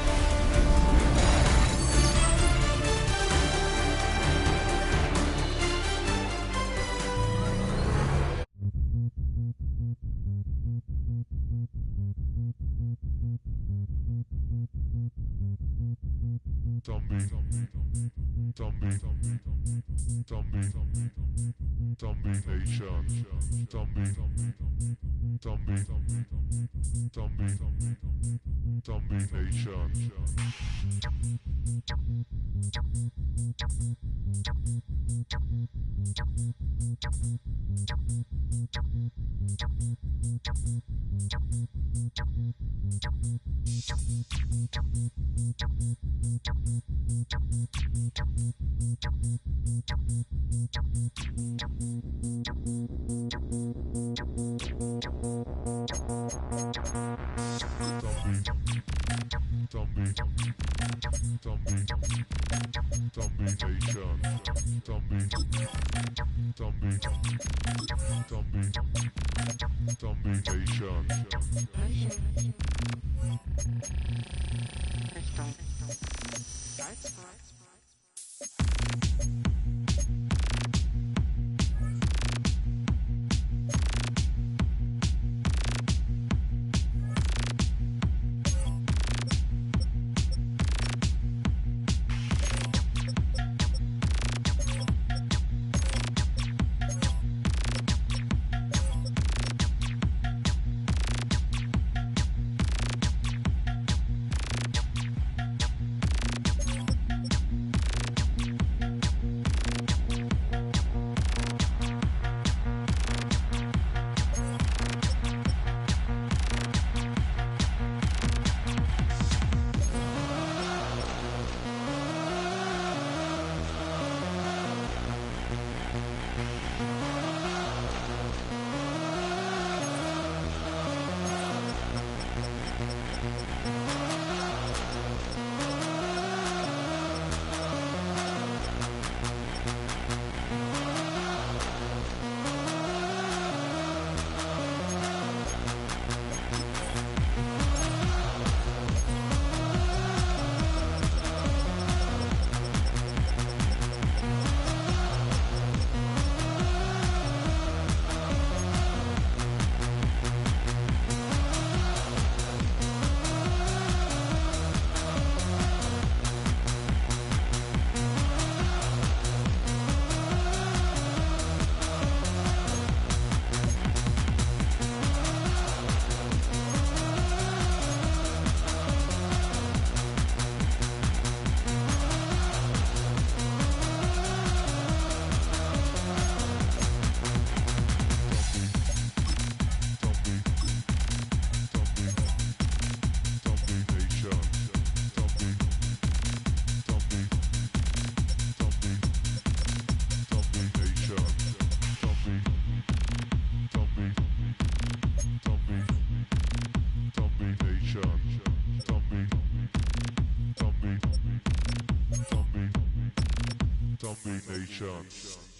shots.